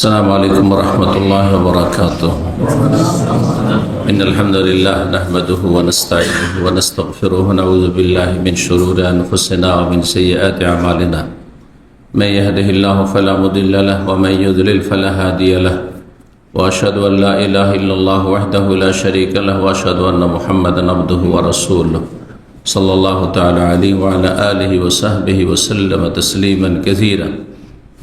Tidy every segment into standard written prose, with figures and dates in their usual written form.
السلام عليكم ورحمة الله وبركاته. إن الحمد لله نحمده ونستعينه ونستغفره ونعوذ بالله من شرور أنفسنا ومن سيئات أعمالنا. من يهده الله فلا مضل له ومن يضلل فلا هادي له. وأشهد أن لا إله إلا الله وحده لا شريك له وأشهد أن محمدا عبده ورسوله صلى الله تعالى عليه وعلى آله وصحبه وسلم تسليما كثيرا.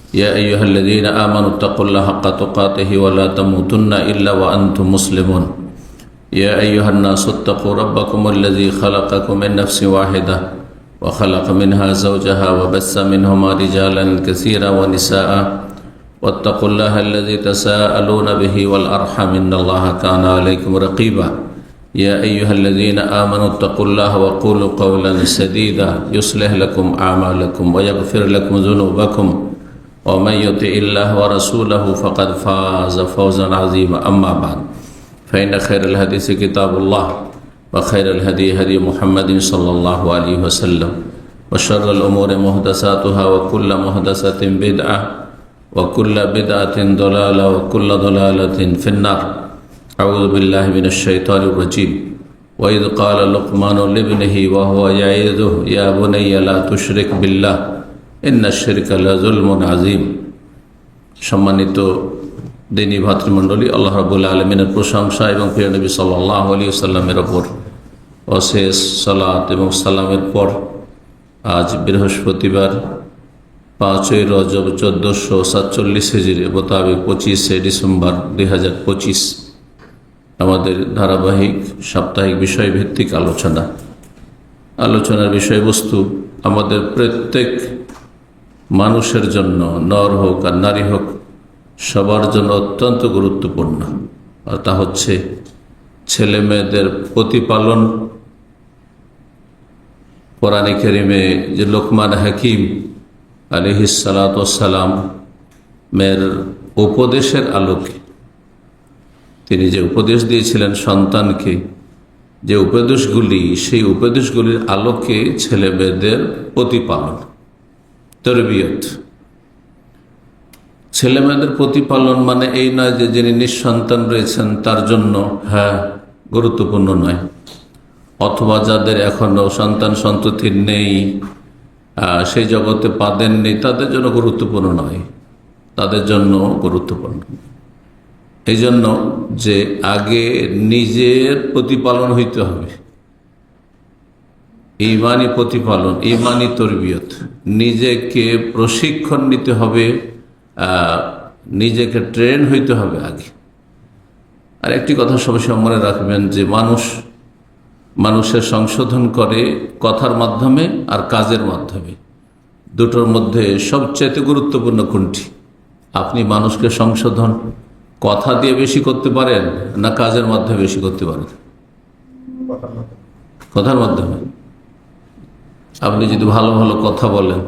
يا أيها الذين آمنوا اتقوا الله حق تقاته ولا تموتن إلا وأنتم مسلمون. يا أيها الناس اتقوا ربكم الذي خلقكم من نفس واحدة وخلق منها زوجها وبث منهما رجالا كثيرا ونساء واتقوا الله الذي تساءلون به والأرحم إن الله كان عليكم رقيبا. يا أيها الذين آمنوا اتقوا الله وقولوا قولا سديدا يصلح لكم أعمالكم ويغفر لكم ذنوبكم ومن يطع الله ورسوله فقد فاز فوزا عظيما. أما بعد فإن خير الحديث كتاب الله وخير الهدي هدي محمد صلى الله عليه وسلم وشر الأمور محدثاتها وكل محدثة بدعة وكل بدعة ضلالة وكل ضلالة في النار. أعوذ بالله من الشيطان الرجيم. وإذ قال لقمان لابنه وهو يعظه يا بني لا تشرك بالله ইন্না শিরকা লাযুলমুন আযীম। সম্মানিত দ্বীনী ভাতৃমণ্ডলী, আল্লাহ রাব্বুল আলামিনের প্রশংসা এবং প্রিয় নবী সাল্লাল্লাহু আলাইহি ওয়াসাল্লামের ওপর অশেষ সালাত এবং সালামের পর আজ বৃহস্পতিবার 5ই রজব 1447 হিজরি মোতাবেক 25শে ডিসেম্বর 2025 আমাদের ধারাবাহিক সাপ্তাহিক বিষয়ভিত্তিক আলোচনার বিষয়বস্তু আমাদের প্রত্যেক মানুষের জন্য, নর হোক আর নারী হোক, সবার জন্য অত্যন্ত গুরুত্বপূর্ণ। আর তা হচ্ছে ছেলে মেয়েদের প্রতিপালন। কোরআনে কারিমে যে লোকমান হাকিম আলাইহিস সালাতু ওয়াস সালাম মেয়ের উপদেশের আলোকে তিনি যে উপদেশ দিয়েছিলেন সন্তানকে, যে উপদেশগুলি, সেই উপদেশগুলির আলোকে ছেলে মেয়েদের প্রতিপালন, তরবিয়ত। ছেলে মেয়েদের প্রতিপালন মানে এই নয় যে যিনি নিঃসন্তান রয়েছেন তার জন্য গুরুত্বপূর্ণ নয়, অথবা যাদের এখনো সন্তান সন্ততি নেই, সেই জগতে পা দেননি, তাদের জন্য গুরুত্বপূর্ণ নয়, তাদের জন্য গুরুত্বপূর্ণ। এই জন্য যে আগে নিজের প্রতিপালন হইতে হবে, ঈমানি প্রতিপালন, ঈমানি তরবিয়ত, নিজেকে প্রশিক্ষণ নিতে হবে, নিজেকে ট্রেন হইতে হবে আগে। আর একটি কথা সবসময় মনে রাখবেন যে মানুষের সংশোধন করে কথার মাধ্যমে আর কাজের মাধ্যমে। দুটোর মধ্যে সবচেয়ে গুরুত্বপূর্ণ কোনটি? আপনি মানুষকে সংশোধন কথা দিয়ে বেশি করতে পারেন না কাজের মাধ্যমে বেশি করতে পারেন? কথার মাধ্যমে। আপনি যদি ভালো ভালো কথা বলেন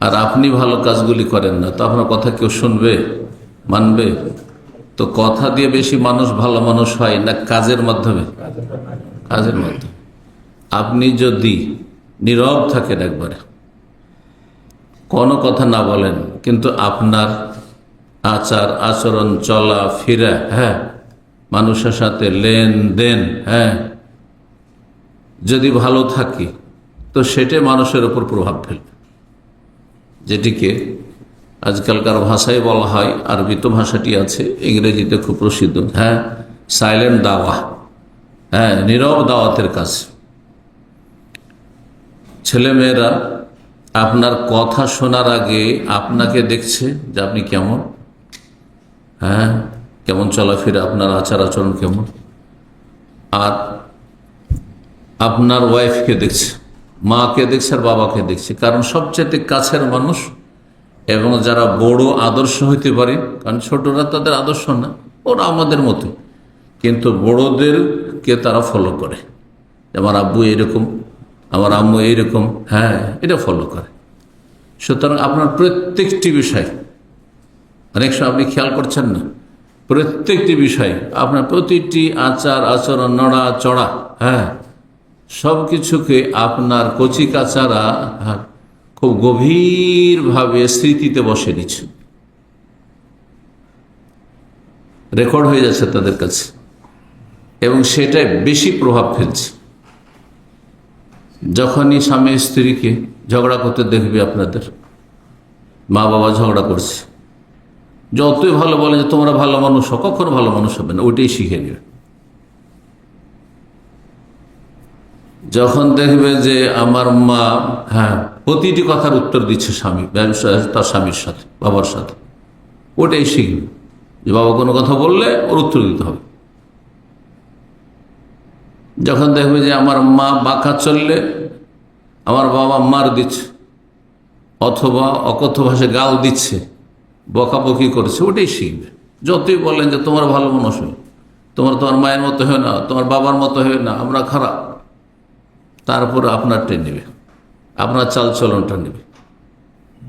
আর আপনি ভালো কাজগুলি করেন না, তো আপনার কথা কেউ শুনবে, মানবে? তো কথা দিয়ে বেশি মানুষ ভালো মানুষ হয় না কাজের মাধ্যমে? কাজের মাধ্যমে। আপনি যদি নীরব থাকেন, একবারে কোনো কথা না বলেন, কিন্তু আপনার আচার আচরণ, চলা ফিরা, মানুষের সাথে লেনদেন যদি ভালো থাকে, তো সেটাই মানুষের উপর প্রভাব ফেলবে। যেটিকে আজকালকার ভাষায় বলা হয়, আরবি তো ভাষাটি আছে, ইংরেজিতে খুব প্রসিদ্ধ, সাইলেন্ট দাওয়া, নীরব দাওয়াতের কাজ। ছেলেমেয়েরা আপনার কথা শোনার আগে আপনাকে দেখছে যে আপনি কেমন, কেমন চলাফেরা, আপনার আচার আচরণ কেমন। আর আপনার ওয়াইফকে দেখছে, মাকে দেখছে আর বাবাকে দেখছে, কারণ সবচেয়ে কাছের মানুষ এবং যারা বড় আদর্শ হইতে পারে, কারণ ছোটরা তাদের আদর্শ না, ওরা আমাদের মতো, কিন্তু বড়দেরকে তারা ফলো করে। আমার আব্বু এইরকম, আমার আম্মু এইরকম, এটা ফলো করে। সুতরাং আপনার প্রত্যেকটি বিষয়, অনেক সময় আপনি খেয়াল করছেন না, প্রত্যেকটি বিষয় আপনার প্রতিটি আচার আচরণ, নড়া চড়া, সব কিছুকে আপনার কচি কাচারা খুব গভীরভাবে স্মৃতিতে বসে নিচ্ছে। রেকর্ড হয়ে যাচ্ছে তাদের কাছে, এবং সেটাই বেশি প্রভাব ফেলছে। যখনই স্বামী স্ত্রীকে ঝগড়া করতে দেখবে, আপনাদের মা বাবা ঝগড়া করছে, যতই ভালো বলে যে তোমরা ভালো মানুষ হও, কখনো ভালো মানুষ হবে না, ওইটাই শিখে নেবে। যখন দেখবে যে আমার মা প্রতিটি কথার উত্তর দিচ্ছে স্বামী, তার স্বামীর সাথে, বাবার সাথে, ওটাই শিখবে যে বাবা কোনো কথা বললে ওর উত্তর দিতে হবে। যখন দেখবে যে আমার মা বাঁকা চললে আমার বাবা মার দিচ্ছে, অথবা অকথ্য ভাষায় গাল দিচ্ছে, বকাবকি করছে, ওটাই শিখবে। যতই বলেন যে তোমার ভালো মানুষ হয়, তোমার মায়ের মতো হয় না, তোমার বাবার মতো হয় না, আমরা খারাপ, তারপরে আপনারটা নেবে, আপনার চালচলনটা নেবে।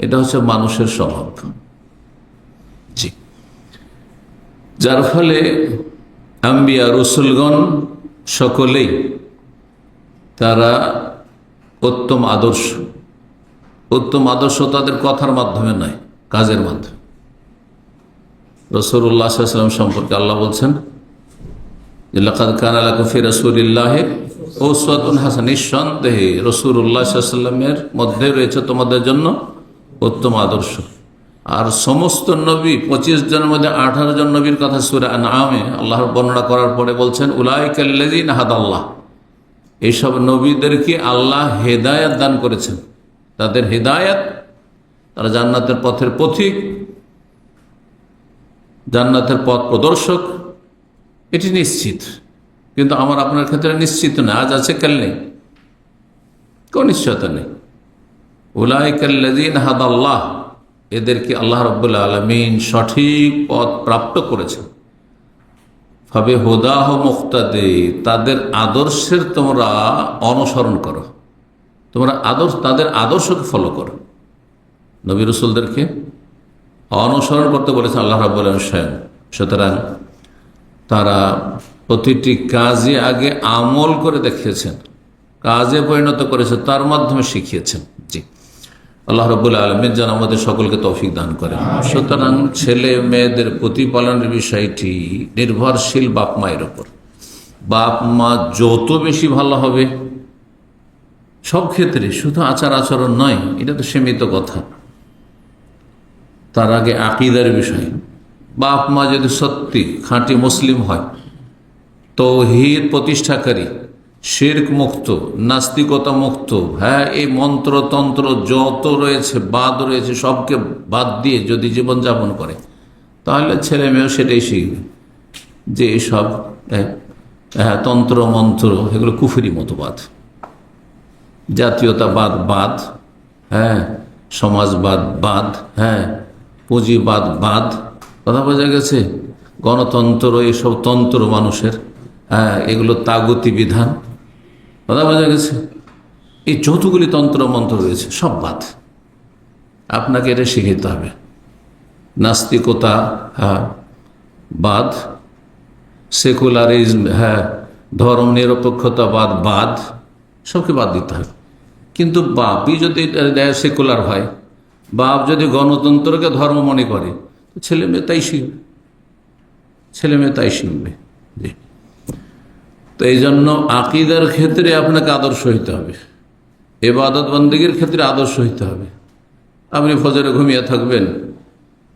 এটা হচ্ছে মানুষের স্বভাব। জি, যার ফলে আম্বিয়া রসুলগণ সকলেই তারা উত্তম আদর্শ। উত্তম আদর্শ তাদের কথার মাধ্যমে নয়, কাজের মাধ্যমে। রাসূলুল্লাহ সাল্লাল্লাহু আলাইহি ওয়াসাল্লাম সম্পর্কে আল্লাহ বলছেন, লাকাদ কানা লাকুম ফি রাসূলিল্লাহি উসওয়াতুন হাসানাহ, নিঃসন্দেহে রাসূলুল্লাহ সাল্লাল্লাহু আলাইহি ওয়াসাল্লামের মধ্যে রয়েছে তোমাদের জন্য উত্তম আদর্শ। আর সমস্ত নবী 25 জনের মধ্যে 18 জন নবীর কথা সূরা আনআমে আল্লাহর বর্ণনা করার পরে বলছেন, উলাইকাল্লাযীনা হাদাল্লাহ, এইসব নবীদেরকে আল্লাহ হেদায়েত দান করেছেন। তাদের হেদায়েত, তারা জান্নাতের পথের পথিক, জান্নাতের পথ প্রদর্শক, এটি নিশ্চিত। কিন্তু আমার আপনার ক্ষেত্রে নিশ্চিত না, আজ আছে কাল নেই, কোন নিশ্চয়তা নেই। উলাইকাল্লাযীনা হাদাল্লাহ, এদেরকে আল্লাহ রাব্বুল আলামিন সঠিক পথ প্রাপ্ত করেছেন। ফাবে হুদাহ মুক্তাদি, তাদের আদর্শের তোমরা অনুসরণ করো, তোমরা তাদের আদর্শকে ফলো করো। নবী রাসূলদেরকে অনুসরণ করতে বলেছেন আল্লাহ রাব্বুল আলামিন স্বয়ং। সুতরাং তারা প্রতিটি কাজে আগে আমল করে দেখিয়েছেন, কাজে পরিণত করেছে, তার মাধ্যমে শিখিয়েছেন। জি, আল্লাহ রাব্বুল আলামিন যেন আমাদের সকলকে তৌফিক দান করেন। সুতরাং ছেলে মেয়েদের প্রতিপালনের বিষয়টি নির্ভরশীল বাপ মায়ের উপর। বাপ মা যত বেশি ভালো হবে সব ক্ষেত্রে, শুধু আচার আচরণ নয়, এটা তো সীমিত কথা, তার আগে আকীদার বিষয়। বাপ মা যদি সত্যি খাঁটি মুসলিম হয়, তাওহীদ প্রতিষ্ঠাকারী, শিরক মুক্ত, নাস্তিকতা মুক্ত, এই মন্ত্রতন্ত্র যত রয়েছে, বাদ রয়েছে, সবকে বাদ দিয়ে যদি জীবনযাপন করে, তাহলে ছেলে মেয়েও সেটাই শিখবে যে এসব তন্ত্র মন্ত্র এগুলো কুফরি মতবাদ, জাতীয়তাবাদ বাদ, সমাজবাদ বাদ, পুঁজিবাদ বাদ। কথা বোঝা গেছে? গণতন্ত্র, এসব তন্ত্র মানুষের, এগুলো তাগুতি বিধান। কথা বোঝা গেছে? এই যতগুলি তন্ত্র মন্ত্র রয়েছে সব বাদ, আপনাকে এটা শিখাতে হবে। নাস্তিকতা বাদ, সেকুলারিজম, ধর্ম নিরপেক্ষতাবাদ বাদ, সবকে বাদ দিতে হবে। কিন্তু বাপই যদি সেকুলার হয়, বাপ যদি গণতন্ত্রকে ধর্ম মনে করে, তো ছেলে মেয়ে তাই শিখবে, ছেলে মেয়ে তাই শিখবে। জি, তো এই জন্য আকীদার ক্ষেত্রে আপনাকে আদর্শ হইতে হবে, ইবাদত বন্দেগীর ক্ষেত্রে আদর্শ হইতে হবে। আপনি ফজরে ঘুমিয়ে থাকবেন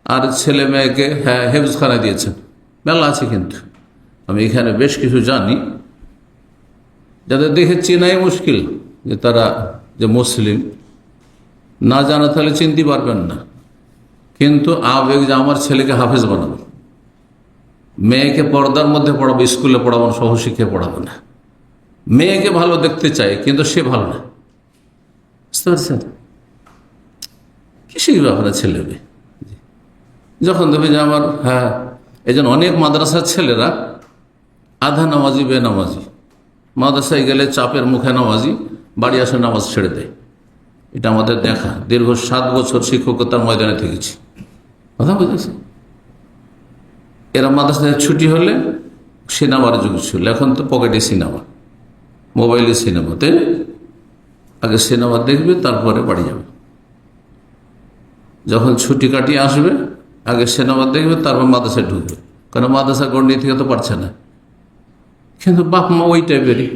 আর ছেলে মেয়েকে হেফজখানা দিয়েছেন, মেলা আছে। কিন্তু আমি এখানে বেশ কিছু জানি যাদের দেখে চেনাই মুশকিল যে তারা যে মুসলিম, না জানা তাহলে চিনতে পারবেন না। কিন্তু আবেগ যে আমার ছেলেকে হাফেজ বানাবো, মেয়েকে পর্দার মধ্যে পড়াবো, স্কুলে পড়াবো, সহশিক্ষে পড়াবো না। মেয়েকে ভালো দেখতে চাই কিন্তু সে ভালো না, বুঝতে পারছেন? কি শিখবে আপনার ছেলে মেয়ে? যখন দেখবে যে আমার এই জন্য অনেক মাদ্রাসার ছেলেরা আধা নামাজি বেনামাজি, মাদ্রাসায় গেলে চাপের মুখে নামাজি, বাড়ি আসে নামাজ ছেড়ে দেয়। এটা আমাদের দেখা, দীর্ঘ 7 বছর শিক্ষকতার ময়দানে থেকেছি। কথা বুঝেছে? এরা মাদ্রাসায় ছুটি হলে সিনেমার যুগ ছিল, এখন তো পকেটে সিনেমা, মোবাইলে সিনেমাতে আগে সিনেমা দেখবে, তারপরে বাড়ি যাবে। যখন ছুটি কাটিয়ে আসবে আগে সিনেমা দেখবে, তারপর মাদ্রাসায় ঢুকবে। কারণ মাদ্রাসা গণ্ডি থেকে তো পারছে না, কিন্তু বাপ মা ওই টাইপেরই।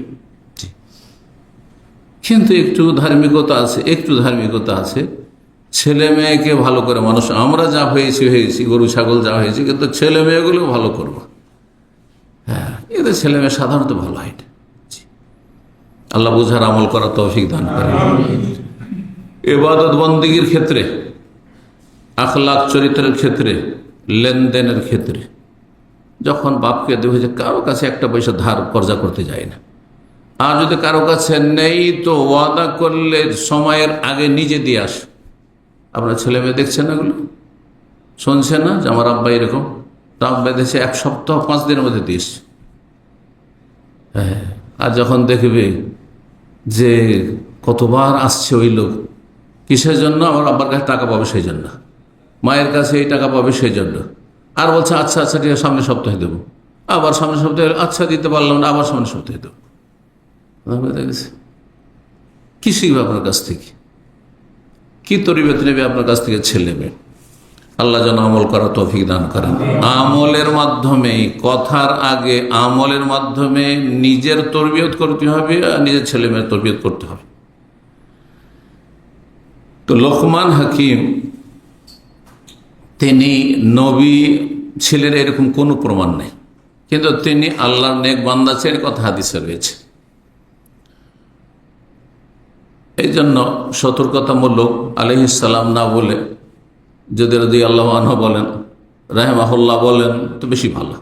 কিন্তু একটু ধার্মিকতা আছে, ছেলে মেয়েকে ভালো করে মানুষ, আমরা যা হয়েছি গরু ছাগল যা হয়েছে, কিন্তু ছেলে মেয়েগুলো ভালো করবো। হ্যাঁ, এদের ছেলে মেয়ে সাধারণত ভালো হয় না। আল্লাহ বুঝার আমল করার তৌফিক দান করে। ইবাদত বন্দেগীর ক্ষেত্রে, আখলাক চরিত্রের ক্ষেত্রে, লেনদেনের ক্ষেত্রে যখন বাপকে দেবে, যে কারো কাছে একটা পয়সা ধার কর্জা করতে যায় না। আর যদি কারো কাছে নেই তো ওয়াদা করলে সময়ের আগে নিজে দিয়ে আস। আপনার ছেলে মেয়ে দেখছেন না, এগুলো শুনছে না যে আমার আব্বা এরকম, তো আব্বা দেশে 1 সপ্তাহ 5 দিনের মধ্যে দিস। হ্যাঁ, আর যখন দেখবে যে কতবার আসছে ওই লোক, কিসের জন্য? আমার আব্বার কাছে টাকা পাবে সেই জন্য, মায়ের কাছে এই টাকা পাবে সেই জন্য, আর বলছে আচ্ছা ঠিক আছে সামনের সপ্তাহে দেবো, আবার সামনের সপ্তাহে আচ্ছা দিতে পারলাম না, আবার সামনের সপ্তাহে দেবো। কি শিখবে আপনার কাছ থেকে? কি তরবিয়ত নেবে আপনার কাছ থেকে ছেলে মেয়ে? আল্লাহ যেন আমল করার তৌফিক দান করেন। আমলের মাধ্যমে, কথার আগে আমলের মাধ্যমে নিজের তরবিয়ত করতে হবে আর নিজের ছেলে মেয়ের তরবিয়ত করতে হবে। তো লোকমান হাকিম তিনি নবী ছিলেন এরকম কোনো প্রমাণ নেই, কিন্তু তিনি আল্লাহর নেক বান্দা ছিলেন, কথা হাদিসে রয়েছে। এই জন্য সতর্কতামূলক আলাইহিস সালাম না বলে যদি রাদিয়াল্লাহু আনহু বলেন, রাহিমাহুল্লাহ বলেন, তো বেশি ভালো।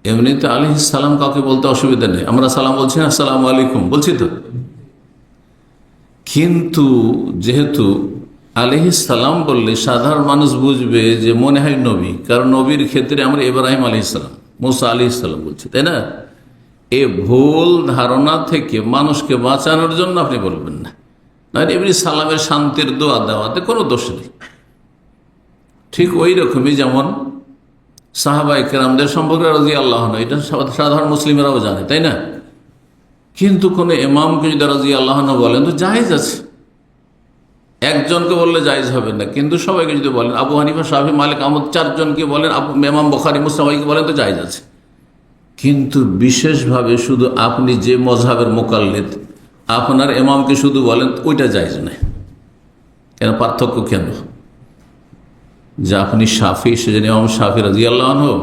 এমনিতে আলাইহিস সালাম কাউকে বলতে অসুবিধা নেই, আমরা সালাম বলছি না, আসসালামু আলাইকুম বলছি তো। কিন্তু যেহেতু আলাইহিস সালাম বললে সাধারণ মানুষ বুঝবে যে মনে হয় নবী, কারণ নবীর ক্ষেত্রে আমরা ইব্রাহিম আলাইহিস সালাম, মুসা আলাইহিস সালাম বলছি, তাই না? এ ভুল ধারণা থেকে মানুষকে বাঁচানোর জন্য আপনি বলবেন না, নয় এমনি সালামের শান্তির দোয়া দেওয়াতে কোনো দোষ নেই। ঠিক ওই রকমই যেমন সাহাবায়ে কেরামদের সম্পর্কে রাদিয়াল্লাহু আনহু, এটা সাধারণ মুসলিমেরাও জানে, তাই না? কিন্তু কোনো ইমামকে যদি রাদিয়াল্লাহু আনহু বলেন তো জায়েজ আছে, একজনকে বললে জায়েজ হবে না, কিন্তু সবাইকে যদি বলেন, আবু হানিফা, শাফি, মালিক, আহমদ 4 জনকে বলেন, ইমাম বুখারী, মুসলিম সবাইকে বলেন তো জায়েজ আছে। কিন্তু বিশেষভাবে শুধু আপনি যে মযহাবের মুকাল্লিদ, আপনার ইমামকে শুধু বলেন, ওইটা জায়েজ নয়। কেন? পার্থক্য কেন? যে আপনি শাফি, সেজন্য ইমাম শাফি রাদিয়াল্লাহু আনহু,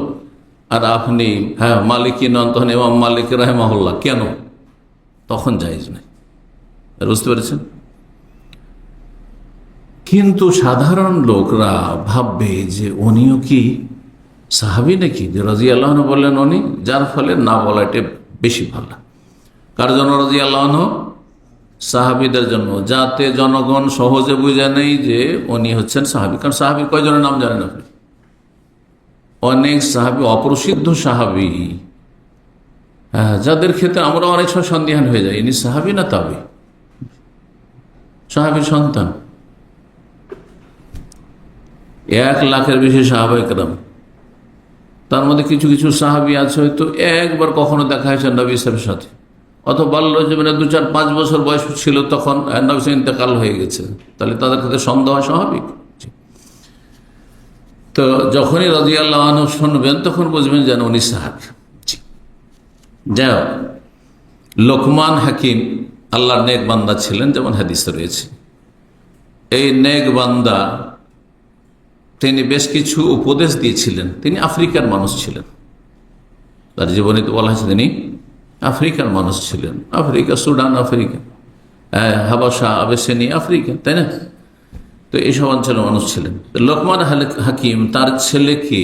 আর আপনি মালিকি নন, তখন ইমাম মালিক রাহিমাহুল্লাহ, কেন? তখন জায়েজ নয়। বুঝতে পেরেছেন? কিন্তু সাধারণ লোকরা ভাববে যে উনিও কি সাহাবী নাকি, যে রাদিয়াল্লাহু আনহু বললেন উনি, যার ফলে না বলাটা বেশি ভালো। কার জন্য রাদিয়াল্লাহু আনহু? সাহাবীদের জন্য, যাতে জনগণ সহজে বুঝে নেই যে উনি হচ্ছেন সাহাবী। কারণ সাহাবীর কয়জনের নাম জানেন আপনি? অনেক সাহাবী, অপ্রসিদ্ধ সাহাবী, যাদের ক্ষেত্রে আমরা অনেক সময় সন্দিহান হয়ে যাই, ইনি সাহাবী না তাবী, সাহাবীর সন্তান। 1 লাখের বেশি সাহাবায়ে কেরাম, তার মধ্যে কিছু কিছু সাহাবী আছে হয়তো একবার কখনো দেখা হয়েছে নবী সাহেবের সাথে, অথবা বাল্য জীবনে 2, 4, 5 বছর বয়স ছিল, তখন নবী সাহেব ইন্তেকাল হয়ে গেছে, তাহলে তাদের ক্ষেত্রে সন্দেহ স্বাভাবিক। তো যখনই রাদিয়াল্লাহু আনহু শুনবেন তখন বুঝবেন যেন উনি সাহাবী। যাই হোক, লোকমান হাকিম আল্লাহর নেক বান্দা ছিলেন, যেমন হাদিসে রয়েছে। এই নেক বান্দা তিনি বেশ কিছু উপদেশ দিয়েছিলেন। তিনি আফ্রিকার মানুষ ছিলেন, তার জীবনে তো বলা হয়েছে তিনি আফ্রিকার মানুষ ছিলেন। Africa, Sudan Africa, Habasha, Abyssinia Africa, তাই না? তো এইসব অঞ্চলের মানুষ ছিলেন। লোকমান হাকিম তার ছেলেকে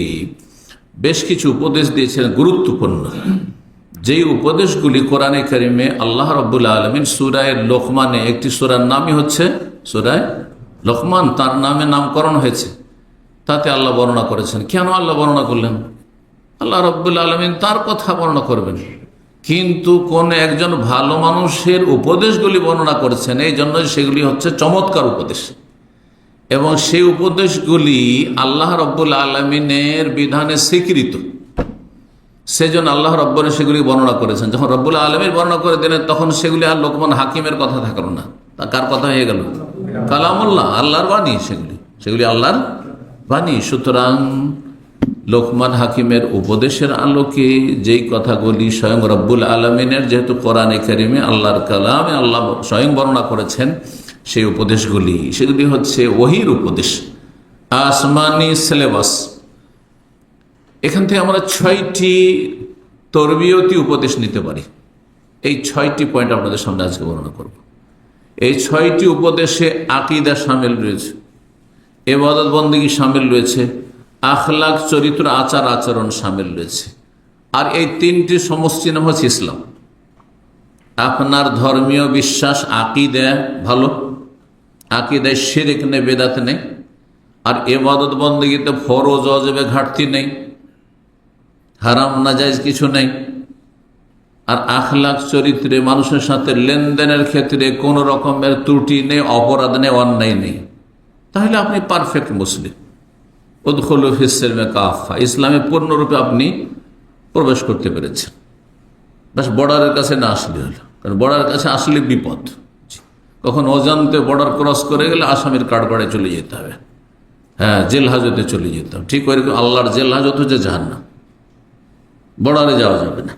বেশ কিছু উপদেশ দিয়েছিলেন গুরুত্বপূর্ণ, যেই উপদেশগুলি কোরআনে কারিমে আল্লাহ রাব্বুল আলামিন সূরা লোকমানে, একটি সূরার নামই হচ্ছে সূরা লোকমান, তার নামে নামকরণ হয়েছে, তাতে আল্লাহ বর্ণনা করেছেন। কেন আল্লাহ বর্ণনা করলেন? আল্লাহ রাব্বুল আলামিন তার কথা বর্ণনা করবেন, কিন্তু কোন একজন ভালো মানুষের উপদেশগুলি বর্ণনা করেছেন, এই জন্য সেগুলি হচ্ছে চমৎকার উপদেশ, এবং সেই উপদেশগুলি আল্লাহ রাব্বুল আলামিনের বিধানে স্বীকৃত। সেজন্য আল্লাহ রাব্বুল সেগুলি বর্ণনা করেছেন। যখন রাব্বুল আলামিন বর্ণনা করে দিলেন, তখন সেগুলি আর লোকমান হাকিমের কথা থাকলো না, তা কার কথা হয়ে গেল? কালামুল্লাহ, আল্লাহর বাণী। সেগুলি আল্লাহর বাণী। সুতরাং লোকমান হাকিমের উপদেশের আলোকে যেই কথাগুলি স্বয়ং রব্বুল আলমিনের, যেহেতু কোরআনে কারিমে আল্লাহর কালামে আল্লাহ স্বয়ং বর্ণনা করেছেন, সেই উপদেশগুলি সেগুলি হচ্ছে ওহীর উপদেশ, আসমানি সিলেবাস। এখান থেকে আমরা 6টি তরবিয়তি উপদেশ নিতে পারি। এই 6টি পয়েন্ট আপনাদের সামনে আজকে বর্ণনা করব। এই 6টি উপদেশে আকীদা শামিল রয়েছে, ইবাদত বন্দেগী শামিল রয়েছে, আখলাক চরিত্র আচার আচরণ শামিল রয়েছে। আর এই 3টি সমষ্টি নাম হচ্ছে ইসলাম। আপনার ধর্মীয় বিশ্বাস আকীদা ভালো, আকীদায় শিরক নেই, বেদাত নেই, আর ইবাদত বন্দেগীতে ফরজ ওয়াজিবে ঘাটতি নেই, হারাম নাজায়েজ কিছু নেই, আর আখলাক চরিত্রে মানুষের সাথে লেনদেনের ক্ষেত্রে কোনো রকমের ত্রুটি নেই, অপরাধ নেই, অন্যায় নেই, তাহলে আপনি পারফেক্ট মুসলিম। উদখুলু ফিস-সিলমি কাফা, ইসলামে পূর্ণরূপে আপনি প্রবেশ করতে পেরেছেন। বাস বর্ডারের কাছে না আসলে হলো, কারণ বর্ডারের কাছে আসলে বিপদ। কখন অজান্তে বর্ডার ক্রস করে গেলে আসামির কাঠগড়ায় চলে যেতে হবে, হ্যাঁ, জেল হাজতে চলে যেতে হবে। ঠিক ওইরকম আল্লাহর জেল হাজত হচ্ছে জাহান্নাম, বর্ডারে যাওয়া যাবে না।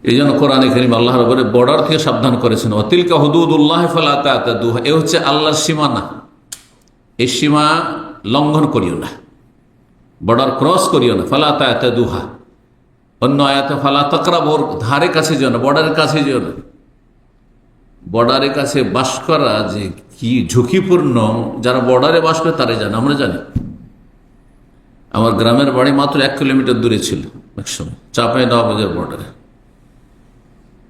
এই জন্য কোরআনে কারীম আল্লাহর উপরে বর্ডার থেকে সাবধান করেছেন, ওয়াতিলকা হুদুদুল্লাহ ফালা তা'তাদুহা, এ হচ্ছে আল্লাহর সীমানা, এই সীমা লঙ্ঘন করিও না, বর্ডার ক্রস করিও না। ফালা তা'তাদুহা, অন্য আয়াতে ফালা তাকরাবু, ধারে কাছে যেও না, বর্ডারের কাছে যেও না। বর্ডারের কাছে বাস করা যে কি ঝুঁকিপূর্ণ, যারা বর্ডারে বাস করে তারাই জানে, আমরা জানি। আমার গ্রামের বাড়ি মাত্র 1 কিলোমিটার দূরে ছিল একসময়, চাঁপাইনবাবগঞ্জের বর্ডারে।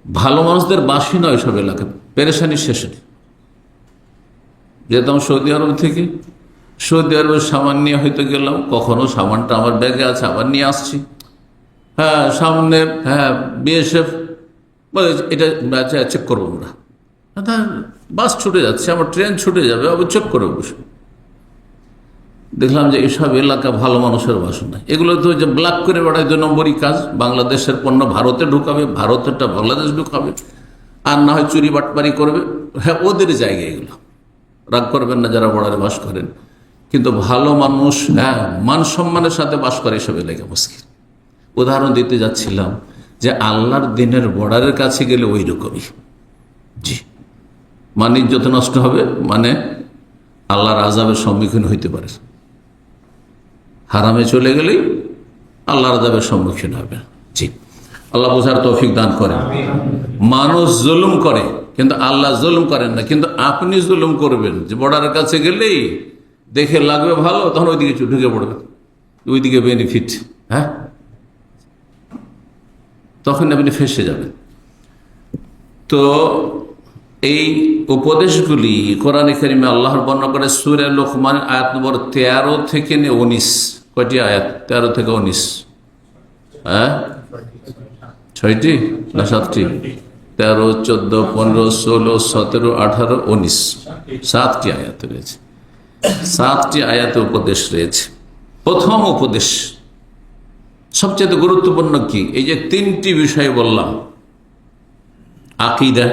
ভালো মানুষদের বাসই নয় সব এলাকা, পেরেশানি শেষ নেই। যেতাম সৌদি আরব থেকে, সৌদি আরবের সামান নিয়ে হয়তো গেলাম, কখনো সামানটা আমার ব্যাগে আছে আবার নিয়ে আসছি, হ্যাঁ, সামনে হ্যাঁ বিএসএফ এটা চেক করবো আমরা, বাস ছুটে যাচ্ছে, আমার ট্রেন ছুটে যাবে, আবার চেক করে বসে দেখলাম যে এসব এলাকা ভালো মানুষের বাসা নাই। এগুলো তো যে ব্ল্যাক করে বেড়ায় 2 নম্বরই কাজ, বাংলাদেশের পণ্য ভারতে ঢুকাবে, ভারতেরটা বাংলাদেশ ঢুকাবে, আর না হয় চুরি বাটপারি করবে, হ্যাঁ ওদের জায়গায় এগুলো। রাগ করবেন না যারা বর্ডারে বাস করেন, কিন্তু ভালো মানুষ, হ্যাঁ, মান সম্মানের সাথে বাস করে এসব এলাকা মুশকিল। উদাহরণ দিতে যাচ্ছিলাম যে আল্লাহর দিনের বর্ডারের কাছে গেলে ওই রকমই, জি, মান ইজ্জত নষ্ট হবে, মানে আল্লাহর আযাবের সম্মুখীন হইতে পারে। হারামে চলে গেলেই আল্লাহর আযাবের সম্মুখীন হবে। জি, আল্লাহ বোঝার তৌফিক দান করেন। মানুষ জুলুম করে কিন্তু আল্লাহ জুলুম করেন না, কিন্তু আপনি জুলুম করবেন যে বর্ডারের কাছে গেলেই দেখে লাগবে ভালো, তখন ওইদিকে ঢুকে পড়বে, ওইদিকে বেনিফিট, হ্যাঁ, তখন আপনি ফেঁসে যাবেন। তো এই উপদেশগুলি কোরআনে কারিমে আল্লাহর বর্ণনা করে সূরা লোকমান আয়াত নম্বর 13 থেকে 19। কয়টি আয়াত? 13 থেকে 19, হ্যাঁ, 6টি না 7টি? 13, 14, 15, 16, 17, 18, 19, 7টি আয়াত রয়েছে। 7টি আয়াতে উপদেশ রয়েছে। প্রথম উপদেশ সবচেয়ে গুরুত্বপূর্ণ কি? এই যে 3টি বিষয় বললাম, আকীদা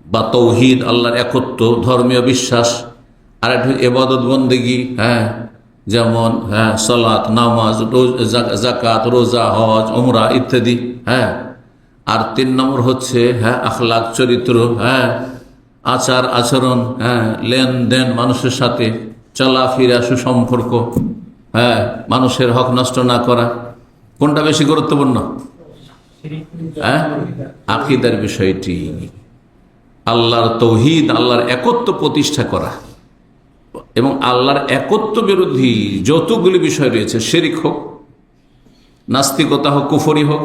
বা তৌহিদ, আল্লাহর একত্ব, ধর্মীয় বিশ্বাস, আর একটা ইবাদত বন্দেগী, হ্যাঁ, যেমন হ্যাঁ সালাত, নামাজ, যাকাত, রোজা, হজ, উমরা ইত্যাদি, হ্যাঁ। আর 3 নম্বর হচ্ছে হ্যাঁ আখলাক চরিত্র, হ্যাঁ, আচার আচরণ, হ্যাঁ, লেনদেন, মানুষের সাথে চলাফেরা, সুসম্পর্ক, হ্যাঁ, মানুষের হক নষ্ট না করা। কোনটা বেশি গুরুত্বপূর্ণ? হ্যাঁ, আকীদার বিষয়টি, আল্লাহর তৌহিদ, আল্লাহর একত্ব প্রতিষ্ঠা করা, এবং আল্লাহর একত্ব বিরোধী যতগুলি বিষয় রয়েছে, শিরক হোক, নাস্তিকতা হোক, কুফরি হোক,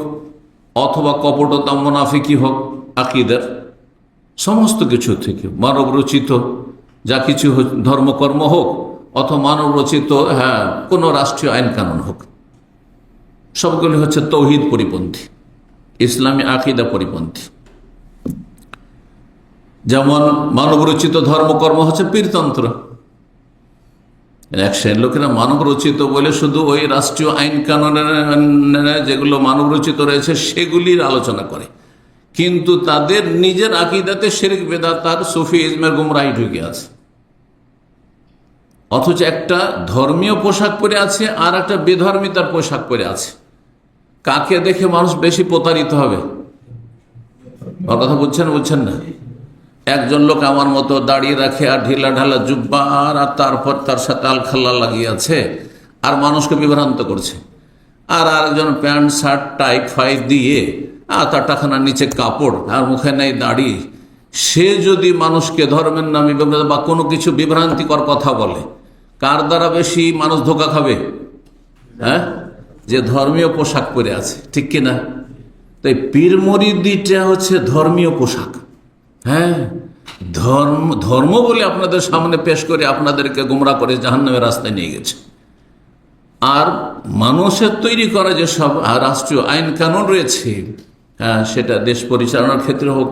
অথবা কপটতা, মুনাফিকি হোক, আকীদার সমস্ত কিছু থেকে, মানব রচিত যা কিছু ধর্মকর্ম হোক, অথবা মানব রচিত হ্যাঁ কোনো রাষ্ট্রীয় আইন কানুন হোক, সবগুলি হচ্ছে তৌহিদ পরিপন্থী, ইসলামী আকীদা পরিপন্থী। যেমন মানব রচিত ধর্মকর্ম হচ্ছে পীরতন্ত্র। এক শ্রেণীর লোকেরা মানব রচিত বলে শুধু ওই রাষ্ট্রীয় আইন কানুনের যেগুলো মানব রচিত রয়েছে সেগুলির আলোচনা করে, কিন্তু তাদের নিজের আকীদাতে শিরক, বেদাত আর সুফি ইজমের গুমরাহি ঢুকে আছে। অথচ একটা ধর্মীয় পোশাক পরে আছে আর একটা বেধর্মিতার পোশাক পরে আছে। কাকে দেখে মানুষ বেশি প্রতারিত হবে? ওর কথা বুঝছেন না? একজন লোক আমার মতো দাঁড়িয়ে রাখে আর ঢিলা ঢালা জুব্বা আর তারপর তার সাথে আলখাল্লা লাগিয়ে আছে আর মানুষকে বিভ্রান্ত করছে। আর আরেকজন প্যান্ট শার্ট টাই ফাই দিয়ে আর তার টাকানার নিচে কাপড় আর মুখে নেই দাড়ি, সে যদি মানুষকে ধর্মের নামে বা কোনো কিছু বিভ্রান্তিকর কথা বলে, কার দ্বারা বেশি মানুষ ধোঁকা খাবে? হ্যাঁ, যে ধর্মীয় পোশাক পরে আছে, ঠিক কিনা? তাই পীর মুরিদিটা হচ্ছে ধর্মীয় পোশাক। হ্যাঁ, ধর্ম বলে আপনাদের সামনে পেশ করে আপনাদেরকে গুমরা করে জাহান্নামের রাস্তায় নিয়ে গেছে। আর মানুষের তৈরি করা যে সব রাষ্ট্রীয় আইন কানুন রয়েছে, সেটা দেশ পরিচালনার ক্ষেত্রে হোক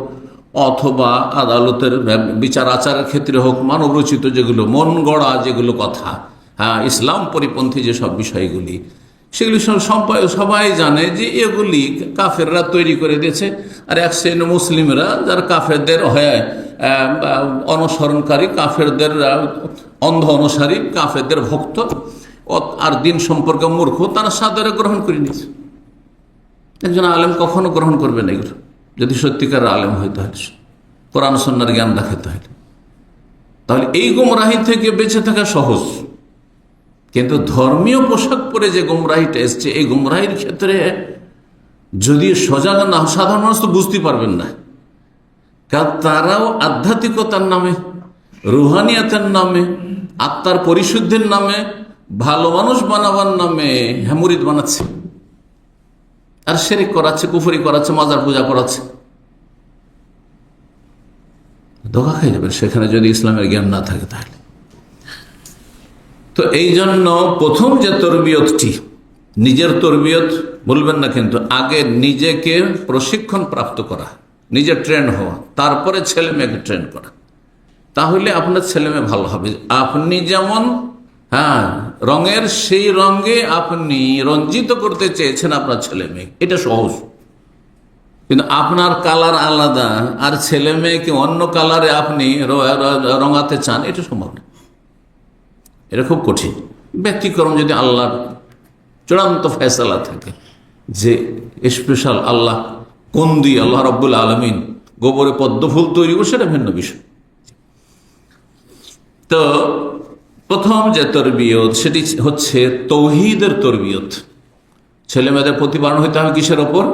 অথবা আদালতের বিচার আচারের ক্ষেত্রে হোক, মানবরচিত যেগুলো, মন গড়া যেগুলো কথা, ইসলাম পরিপন্থী যেসব বিষয়গুলি, সেগুলি সবাই জানে যে এগুলি কাফেররা তৈরি করে দিয়েছে। আর এক শ্রেণী মুসলিমরা যারা কাফেরদের হয়ে অনুসরণকারী, কাফেরদের অন্ধ অনুসারী, কাফেরদের ভক্ত আর দিন সম্পর্কে মূর্খ, তারা সাদরে গ্রহণ করে নিয়েছে। একজন আলেম কখনো গ্রহণ করবে না এগুলো, যদি সত্যিকার আলেম হয়, তাহলে কোরআন সুন্নাহর জ্ঞান রাখে, তাহলে এই গুমরাহি থেকে বেঁচে থাকা সহজ। কিন্তু ধর্মীয় পোশাক পরে যে গুমরাহিটা এসছে, এই গুমরাহির ক্ষেত্রে যদি সজাগ না, সাধারণ মানুষ তো বুঝতে পারবেন না, কারণ তারাও আধ্যাত্মিকতার নামে, রুহানিয়াতের নামে, আত্মার পরিশুদ্ধির নামে, ভালো মানুষ বানাবার নামে মুরিদ বানাচ্ছে আর শিরক করাচ্ছে, কুফরি করাচ্ছে, মাজার পূজা করাচ্ছে। ধোঁকা খেয়ে যাবে সেখানে যদি ইসলামের জ্ঞান না থাকে। তাহলে তো এই জন্য প্রথম যে তরবিয়তটি, নিজের তরবিয়ত বলবেন না, কিন্তু আগে নিজেকে প্রশিক্ষণ প্রাপ্ত করা, নিজে ট্রেন হওয়া, তারপরে ছেলে মেয়েকে ট্রেন করা। তাহলে আপনার ছেলে মেয়ে ভালো হবে। আপনি যেমন রঙের, সেই রঙে আপনি রঞ্জিত করতে চেয়েছেন আপনার ছেলে মেয়ে, এটা সহজ। কিন্তু আপনার কালার আলাদা আর ছেলে মেয়েকে অন্য কালারে আপনি রঙাতে চান, এটা সম্ভব না, এটা খুব কঠিন। ব্যতিক্রম যদি আল্লাহর চূড়ান্ত ফয়সালা থাকে যে স্পেশাল আল্লাহ কোন দিয়ে আল্লাহ রাব্বুল আলামিন গোবরে পদ্ম ফুল তৈরি করে, সেটা ভিন্ন বিষয়। তো প্রথম যে তরবিয়ত, সেটি হচ্ছে তৌহিদের তরবিয়ত। ছেলে মেয়েদের প্রতিপালন হইতে হবে কিসের ওপর?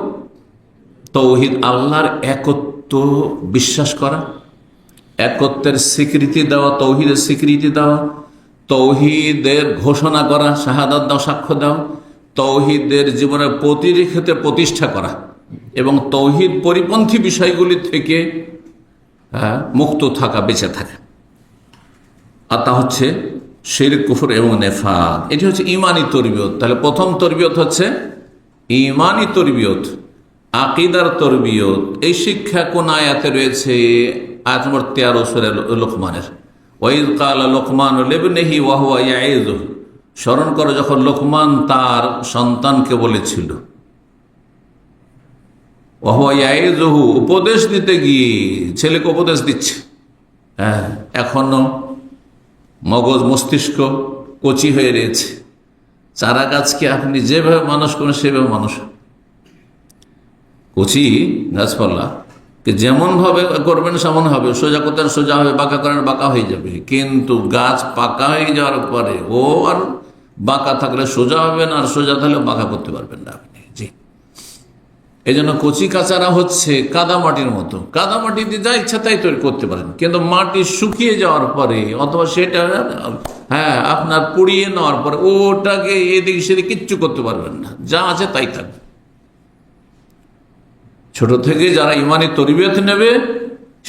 তৌহিদ, আল্লাহর একত্ব বিশ্বাস করা, একত্বের স্বীকৃতি দেওয়া, তৌহিদের স্বীকৃতি দেওয়া, তৌহিদের ঘোষণা করা, শাহাদাত দাও, সাক্ষ্য দাও, তৌহিদের জীবনের প্রতিটি ক্ষেত্রে প্রতিষ্ঠা করা এবং তৌহিদ পরিপন্থী বিষয়গুলি থেকে মুক্ত থাকা, বেঁচে থাকা। আর তা হচ্ছে শিরক, কুফর এবং নেফাক। এটি হচ্ছে ইমানি তরবিয়ত। তাহলে প্রথম তরবিয়ত হচ্ছে ইমানি তরবিয়ত, আকিদার তরবিয়ত। এই শিক্ষা কোন আয়াতে রয়েছে? আয়াত নম্বর 13 সূরা লোকমানের। ওয়াইয ক্বালা লোকমানু লিবনিহি ওয়া হুয়া ইয়াইযুহু। স্মরণ করো যখন লোকমান তার সন্তানকে বলেছিল, ওয়া হুয়া ইয়াইযুহু, উপদেশ দিতে গিয়ে, ছেলেকে উপদেশ দিচ্ছে। এখনো মগজ মস্তিষ্ক কচি হয়ে রয়েছে। চারা গাছকে আপনি যেভাবে মানুষ করেন সেভাবে মানুষ, কচি গাছপালা যেমন ভাবে করবেন সেমন হবে, সোজা করতেন সোজা হবে, বাঁকা করেন বাঁকা হয়ে যাবে। কিন্তু গাছ পাকা হয়ে যাওয়ার পরে ও আর বাঁকা থাকলে সোজা হবে না, আর সোজা থাকলে বাঁকা করতে পারবেন না আপনি। জি, এই জন্য কচি কাচারা হচ্ছে কাদা মাটির মতো। কাদা মাটি দিয়ে যা ইচ্ছা তাই তৈরি করতে পারেন, কিন্তু মাটি শুকিয়ে যাওয়ার পরে অথবা সেটা আপনার পুড়িয়ে নেওয়ার পরে ওটাকে এদিক সেদিক কিচ্ছু করতে পারবেন না, যা আছে তাই থাকবে। ছোট থেকে যারা ইমানি তরবিয়ত নেবে,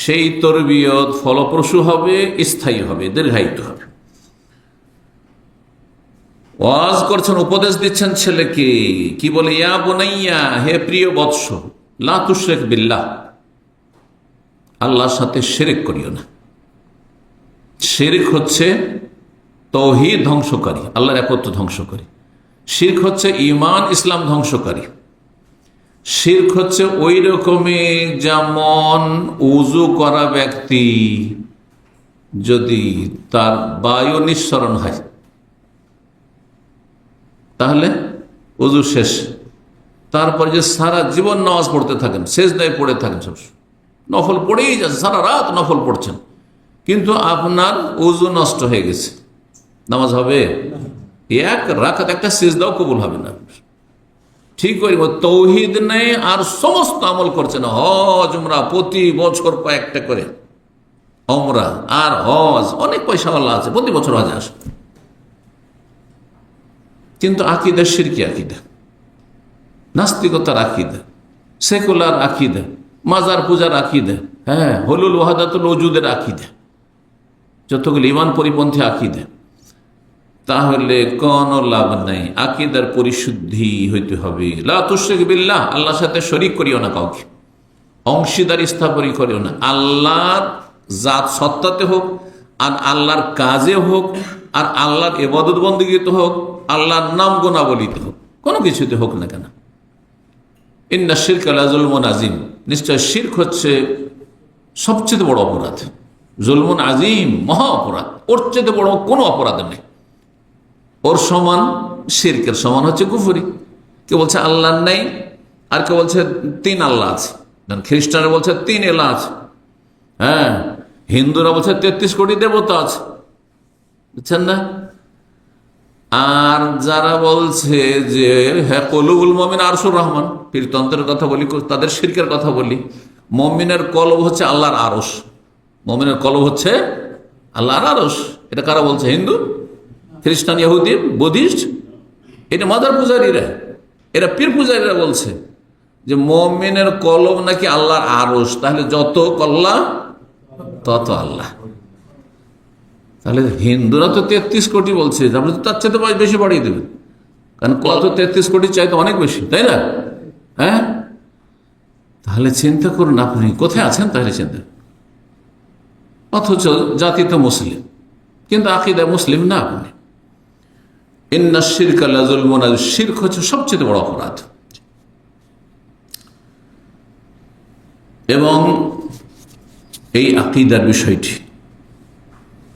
সেই তরবিয়ত ফলপ্রসূ হবে, স্থায়ী হবে, দীর্ঘায়িত হবে। ওয়াজ করছেন, উপদেশ দিচ্ছেন ছেলেকে, কি বলে? ইয়া বুনাইয়া, হে প্রিয় বৎস, লা তুশরিক বিল্লাহ, আল্লাহর সাথে শিরক করিও না। শিরক হচ্ছে তৌহিদ ধ্বংসকারী, আল্লাহর একত্ব ধ্বংসকারী। শিরক হচ্ছে ঈমান ইসলাম ধ্বংসকারী। শিরক হচ্ছে ওই রকমই যেমন উজু করা ব্যক্তি যদি তার বায়ু নিঃসরণ হয় তাহলে ওযু শেষ। তারপরে যে সারা জীবন নামাজ পড়তে থাকেন, সেজদায় পড়ে থাকেন, সব নফল পড়েই যাচ্ছে, সারা রাত নফল পড়ছেন, কিন্তু আপনার ওযু নষ্ট হয়ে গেছে, নামাজ হবে? এক রাকাত একটা সিজদাও কবুল হবে না। ঠিক করে তৌহিদ নেই আর সমস্ত আমল করছেন, হজ উমরা প্রতি বছর কয়েকটা করে উমরা আর হজ, অনেক পয়সাওয়ালা আছে, প্রতি বছর হজে আসে, কিন্তু আকীদা শিরকি আকীদা, নাস্তিকতার আকীদা, সেকুলার আকীদা, মাজার পূজার আকীদা, হ্যাঁ, হলুল ওয়াহাদাতুল ওজুদের আকীদা, যতগুলো ঈমান পরিপন্থী আকীদা, তাহলে কোনো লাভ নাই। আকীদার পরিশুদ্ধি হইতে হবে। লা তুশরিক বিল্লাহ, আল্লাহর সাথে শরীক করিও না, কাউকে অংশীদার স্থাপন করিও না। আল্লাহর জাত সত্তাতে হোক, আর আল্লাহর কাজে হোক, আর আল্লাহর ইবাদত বন্দেগীতে হোক, আল্লাহর নাম গুণাবলীতে হোক, কোনো কিছুতে হোক না কেন। ইন্না শিরকা লাযুলমুন আযীম, নিশ্চয় শিরক হচ্ছে সবচেয়ে বড় অপরাধ। জুলমুন আযীম, মহা অপরাধ, ওর চেয়ে বড় কোনো অপরাধ নেই। ওর সমান, শিরকের সমান হচ্ছে কুফরি। কেউ বলছে আল্লাহ নেই, আর কেউ বলছে 3 আল্লাহ আছে। খ্রিস্টানরা বলছে 3 এলা আছে, হ্যাঁ, হিন্দুরা বলছে 33 কোটি দেবতা আছে, বুঝছেন না? আর যারা বলছে যে হ্যাঁ কলুবুল মুমিন আরশুর রহমান, পীরতন্ত্রের কথা বলি, তাদের শিরকের কথা বলি। মুমিনের কলব হচ্ছে আল্লাহর আরশ, মুমিনের কলব হচ্ছে আল্লাহর আরশ। এটা কারা বলছে? হিন্দু, খ্রিস্টান, ইহুদি, বুদ্ধিস্ট, এটা মাজার পূজারীরা, এরা পীর পূজারীরা বলছে যে মুমিনের কলব নাকি আল্লাহর আরশ, তাহলে যত কল্লা তত আল্লাহ। তাহলে হিন্দুরা তো 33 কোটি বলছে, আপনি তো তার চাইতে বেশি বাড়িয়ে দেবেন, কারণ কত 33 কোটি চাইতে অনেক বেশি, তাই না? হ্যাঁ, তাহলে চিন্তা করুন আপনি কোথায় আছেন, তাহলে চিন্তা। অথচ জাতি তো মুসলিম, কিন্তু আকীদা মুসলিম না আপনি। ইন্না শিরকা লাযুলমুন আযীম, শিরক হচ্ছে সবচেয়ে বড় অপরাধ। এবং এই আকীদার বিষয়টি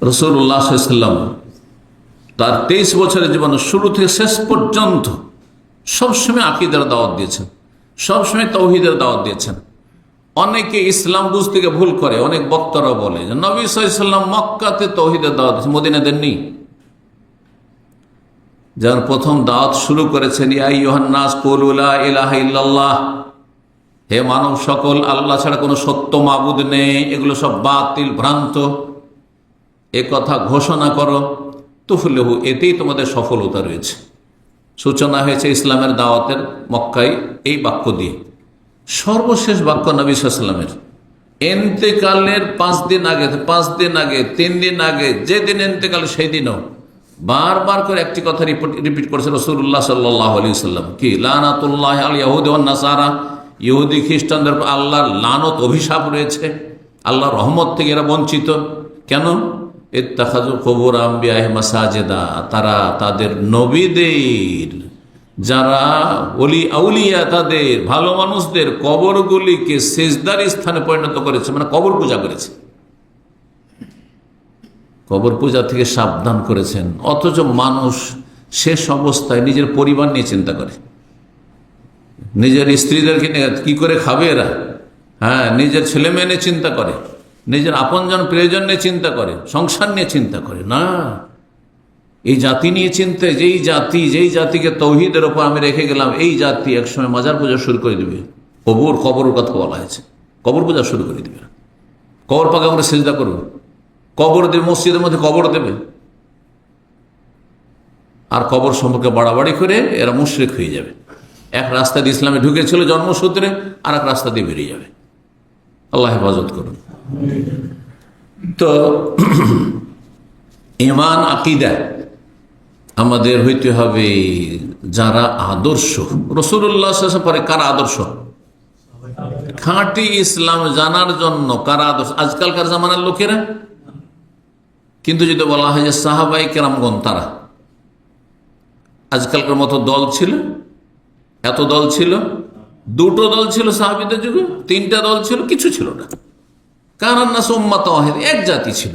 রাসূলুল্লাহ সাল্লাল্লাহু আলাইহি ওয়াসাল্লাম তার 23 বছরের জীবনের শুরু থেকে শেষ পর্যন্ত সবসময় আকীদার দাওয়াত দিয়েছেন, সবসময় তাওহীদের দাওয়াত দিয়েছেন। অনেকে ইসলাম বুঝতে গিয়ে ভুল করে, অনেক বক্তারা বলে যে নবী সাল্লাল্লাহু আলাইহি ওয়াসাল্লাম মক্কাতে তাওহীদের দাওয়াত দিয়েছেন, মদিনায় দেননি। যার প্রথম দাওয়াত শুরু করেছেন ইয়া আইয়ুহান নাস কুলু লা ইলাহা ইল্লাল্লাহ, হে মানব সকল, আল্লাহ ছাড়া কোনো সত্য মাবুদ নেই, এগুলো সব বাতিল ভ্রান্ত, এ কথা ঘোষণা করো, তুফলিহু, এতেই তোমাদের সফলতা রয়েছে। সূচনা হয়েছে ইসলামের দাওয়াতের মক্কায় এই বাক্য দিয়ে। সর্বশেষ বাক্য নবী সাল্লাল্লাহু আলাইহি ওয়াসাল্লামের ইন্তেকালের 5 দিন আগে, 3 দিন আগে, যেদিন ইন্তেকাল সেই দিনও বারবার করে একটি কথা রিপিট করেছে রাসূলুল্লাহ সাল্লাল্লাহু আলাইহি ওয়াসাল্লাম, কি? লানাতুল্লাহি আল ইয়াহুদি ওয়ান নাসারা, ইহুদি খ্রিস্টানদের আল্লাহর লানত, অভিশাপ রয়েছে, আল্লাহর রহমত থেকে এরা বঞ্চিত। কেন? ইত্তাখাযু কুবুর আম্বিয়াহি মাসাজিদা, তারা তাদের নবীদের, যারা ওলি আউলিয়া, তাদের ভালো মানুষদের কবরগুলিকে সিজদার স্থানে পরিণত করেছে, মানে কবর পূজা করেছে, কবর পূজা থেকে সাবধান করেছেন। অথচ মানুষ শেষ অবস্থায় নিজের পরিবার নিয়ে চিন্তা করে, নিজের স্ত্রীদেরকে নিয়ে কি করে খাবে এরা, হ্যাঁ, নিজের ছেলে মেয়ে নিয়ে চিন্তা করে, নিজের আপনজন প্রিয়জন নিয়ে চিন্তা করে, সংসার নিয়ে চিন্তা করে না। এই জাতি নিয়ে চিন্তা, যেই জাতিকে তৌহিদের ওপর আমি রেখে গেলাম, এই জাতি একসময় মাজার পূজা শুরু করে দিবে। কবর কথা বলা হয়েছে, কবর পূজা শুরু করে দিবে, কবর পাকে আমরা সিজদা করবো, কবর দেবে, মসজিদের মধ্যে কবর দেবে, আর কবর সম্পর্কে বাড়াবাড়ি করে এরা মুশরিক হয়ে যাবে। এক রাস্তা দিয়ে ইসলামে ঢুকেছিল জন্মসূত্রে, আর এক রাস্তা দিয়ে বেরিয়ে যাবে। আল্লাহ হেফাজত করুন। তো ঈমান আকীদা আমাদের হইতে হবে, যারা আদর্শ রাসূলুল্লাহ সাল্লাল্লাহু আলাইহি ওয়াসাল্লাম পরে কার আদর্শ, খাঁটি ইসলাম জানার জন্য কার আদর্শ, আজকালকার জামানার লোকেরা। কিন্তু যদি বলা হয় যে সাহাবায়ে কেরামগণ, তারা আজকালকার মতো দল ছিল, এত দল ছিল, 2টো দল ছিল সাহাবীদের যুগে, 3টা দল ছিল, কিছু ছিল না। কানান নাস উম্মাতান ওয়াহিদা, এক জাতি ছিল,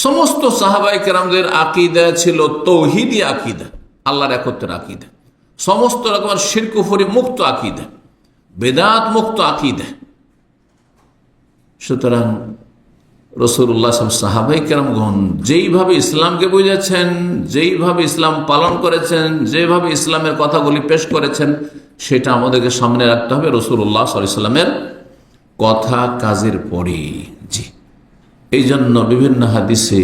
সমস্ত সাহাবায়ে কেরামদের আকীদা ছিল তৌহিদি আকীদা, আল্লাহর একত্বের আকীদা, সমস্ত রকমের শিরক কুফরি মুক্ত আকীদা, বেদাত মুক্ত আকীদা। সুতরাং রাসূলুল্লাহ সাহাবায়ে কেরামগণ যেইভাবে ইসলামকে বুঝেছেন, যেইভাবে ইসলাম পালন করেছেন, যেভাবে ইসলামের কথাগুলি পেশ করেছেন, সেটা আমাদেরকে সামনে রাখতে হবে রাসূলুল্লাহ সাল্লাল্লাহু আলাইহি ওয়াসাল্লামের কথা কাজের পরে। জি, এই জন্য বিভিন্ন হাদিসে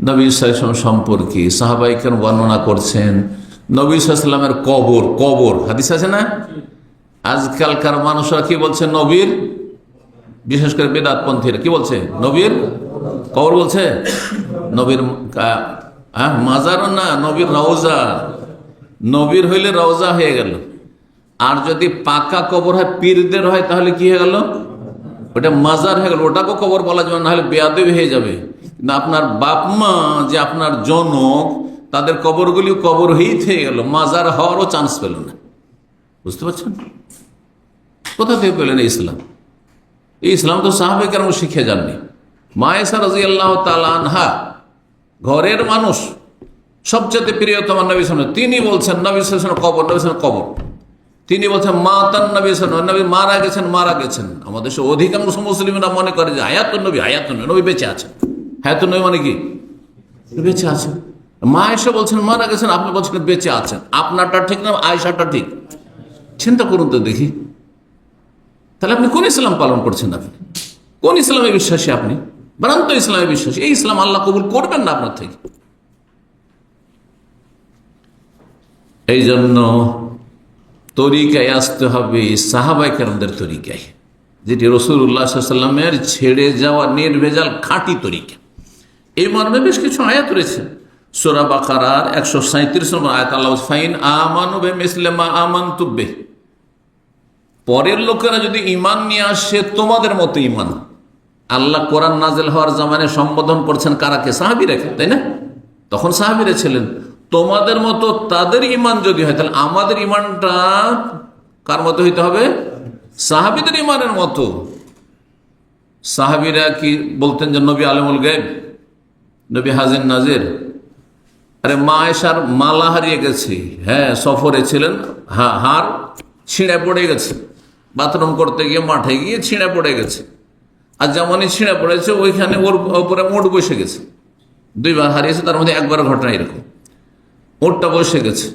নবী সাল্লাল্লাহু আলাইহি ওয়াসাল্লাম সম্পর্কে সাহাবায়ে কেরাম বর্ণনা করছেন। নবী সাল্লাল্লাহু আলাইহি ওয়াসাল্লামের কবর হাদিস আছে না? আজকালকার মানুষরা কি বলছে? নবীর, বিশেষ করে বেদাতপন্থীরা কি বলছে? নবীর কবর বলছে। নবীর মাজার না, নবীর রওজা। নবীর হইলে রওজা হয়ে গেল, আর যদি পাকা কবর হয়, পীরদের হয়, তাহলে কি হয়ে গেল? ওটা মাজার হয়ে গেল। ওটাকেও কবর বলা যাবে না, হলে বেয়াদবি হয়ে যাবে। কিন্তু আপনার বাপ মা যে আপনার জনক, তাদের কবরগুলিও কবর হয়েই থেকে গেল, মাজার হওয়ারও চান্স পেল না। বুঝতে পারছেন? কোথা থেকে পেলেন ইসলাম? এই ইসলাম তো সাহাবায়ে কেরাম শিখে যাননি। মা আয়েশা রাদিয়াল্লাহু তাআলা আনহা, ঘরের মানুষ, সবচেয়ে প্রিয়তম নবী সাল্লাল্লাহু আলাইহি ওয়াসাল্লাম, তিনি বলছেন নবী সাল্লাল্লাহু আলাইহি ওয়াসাল্লাম কবর, নবী সাল্লাল্লাহু আলাইহি ওয়াসাল্লাম কবর। তিনি বলছেন মাতান নবী সাল্লাল্লাহু আলাইহি ওয়াসাল্লাম, নবী মারা গেছেন। আমাদের সে অধিকাংশ মুসলিমরা মনে করে যে হায়াতুন নবী, নবী বেঁচে আছেন। হায়াতুন নবী মানে কি? বেঁচে আছেন। মা আয়েশা বলছেন মারা গেছেন, আপনি বলছেন বেঁচে আছেন। আপনারটা ঠিক না আয়েশাটা ঠিক? চিন্তা করুন তো দেখি, তাহলে আপনি কোন ইসলাম পালন করছেন? আপনি কোন ইসলামে বিশ্বাসী? আপনি ভ্রান্ত ইসলামে বিশ্বাসী। এই ইসলাম আল্লাহ কবুল করবেন না আপনার থেকে। এই জন্য তরিকায় আসতে হবে সাহাবায়ে কেরামদের তরিকায়, যেটি রাসূলুল্লাহ সাল্লাল্লাহু আলাইহি ওয়াসাল্লামের ছেড়ে যাওয়া নির্ভেজাল খাঁটি তরিকা। এই মর্মে বেশ কিছু আয়াত রয়েছে। সূরা বাকারার 137 নম্বর আয়াত, আল্লাহ ফাইন আমানু বিমিসলি মা আমানতু বিহি, পরের লোকেরা যদি ঈমান নিয়ে আসে তোমাদের মতো ঈমান। আল্লাহ কোরআন নাযিল হওয়ার জামানায় সম্বোধন করছেন কারাকে? সাহাবীরাকে, তাই না? তখন সাহাবীরা ছিলেন। তোমাদের মতো তাদের ঈমান যদি হয়, তাহলে আমাদের ঈমানটা কার মতো হইতে হবে? সাহাবীদের ঈমানের মতো। সাহাবীরা কি বলতেন যে নবী আলিমুল গায়ব, নবী হাজির নাজির? আরে মা আয়েশার মালা হারিয়ে গেছে, হ্যাঁ সফরে ছিলেন, হার ছিঁড়ে পড়ে গেছে, বাথরুম করতে গিয়ে মাঠে গিয়ে ছিঁড়ে পড়ে গেছে। আর যেমনই ছিঁড়ে পড়েছে, ওইখানে ওর উপরে মোট বসে গেছে। দুইবার হারিয়েছে, তার মধ্যে একবার ঘটনা এরকম, ওরটা বসে গেছে।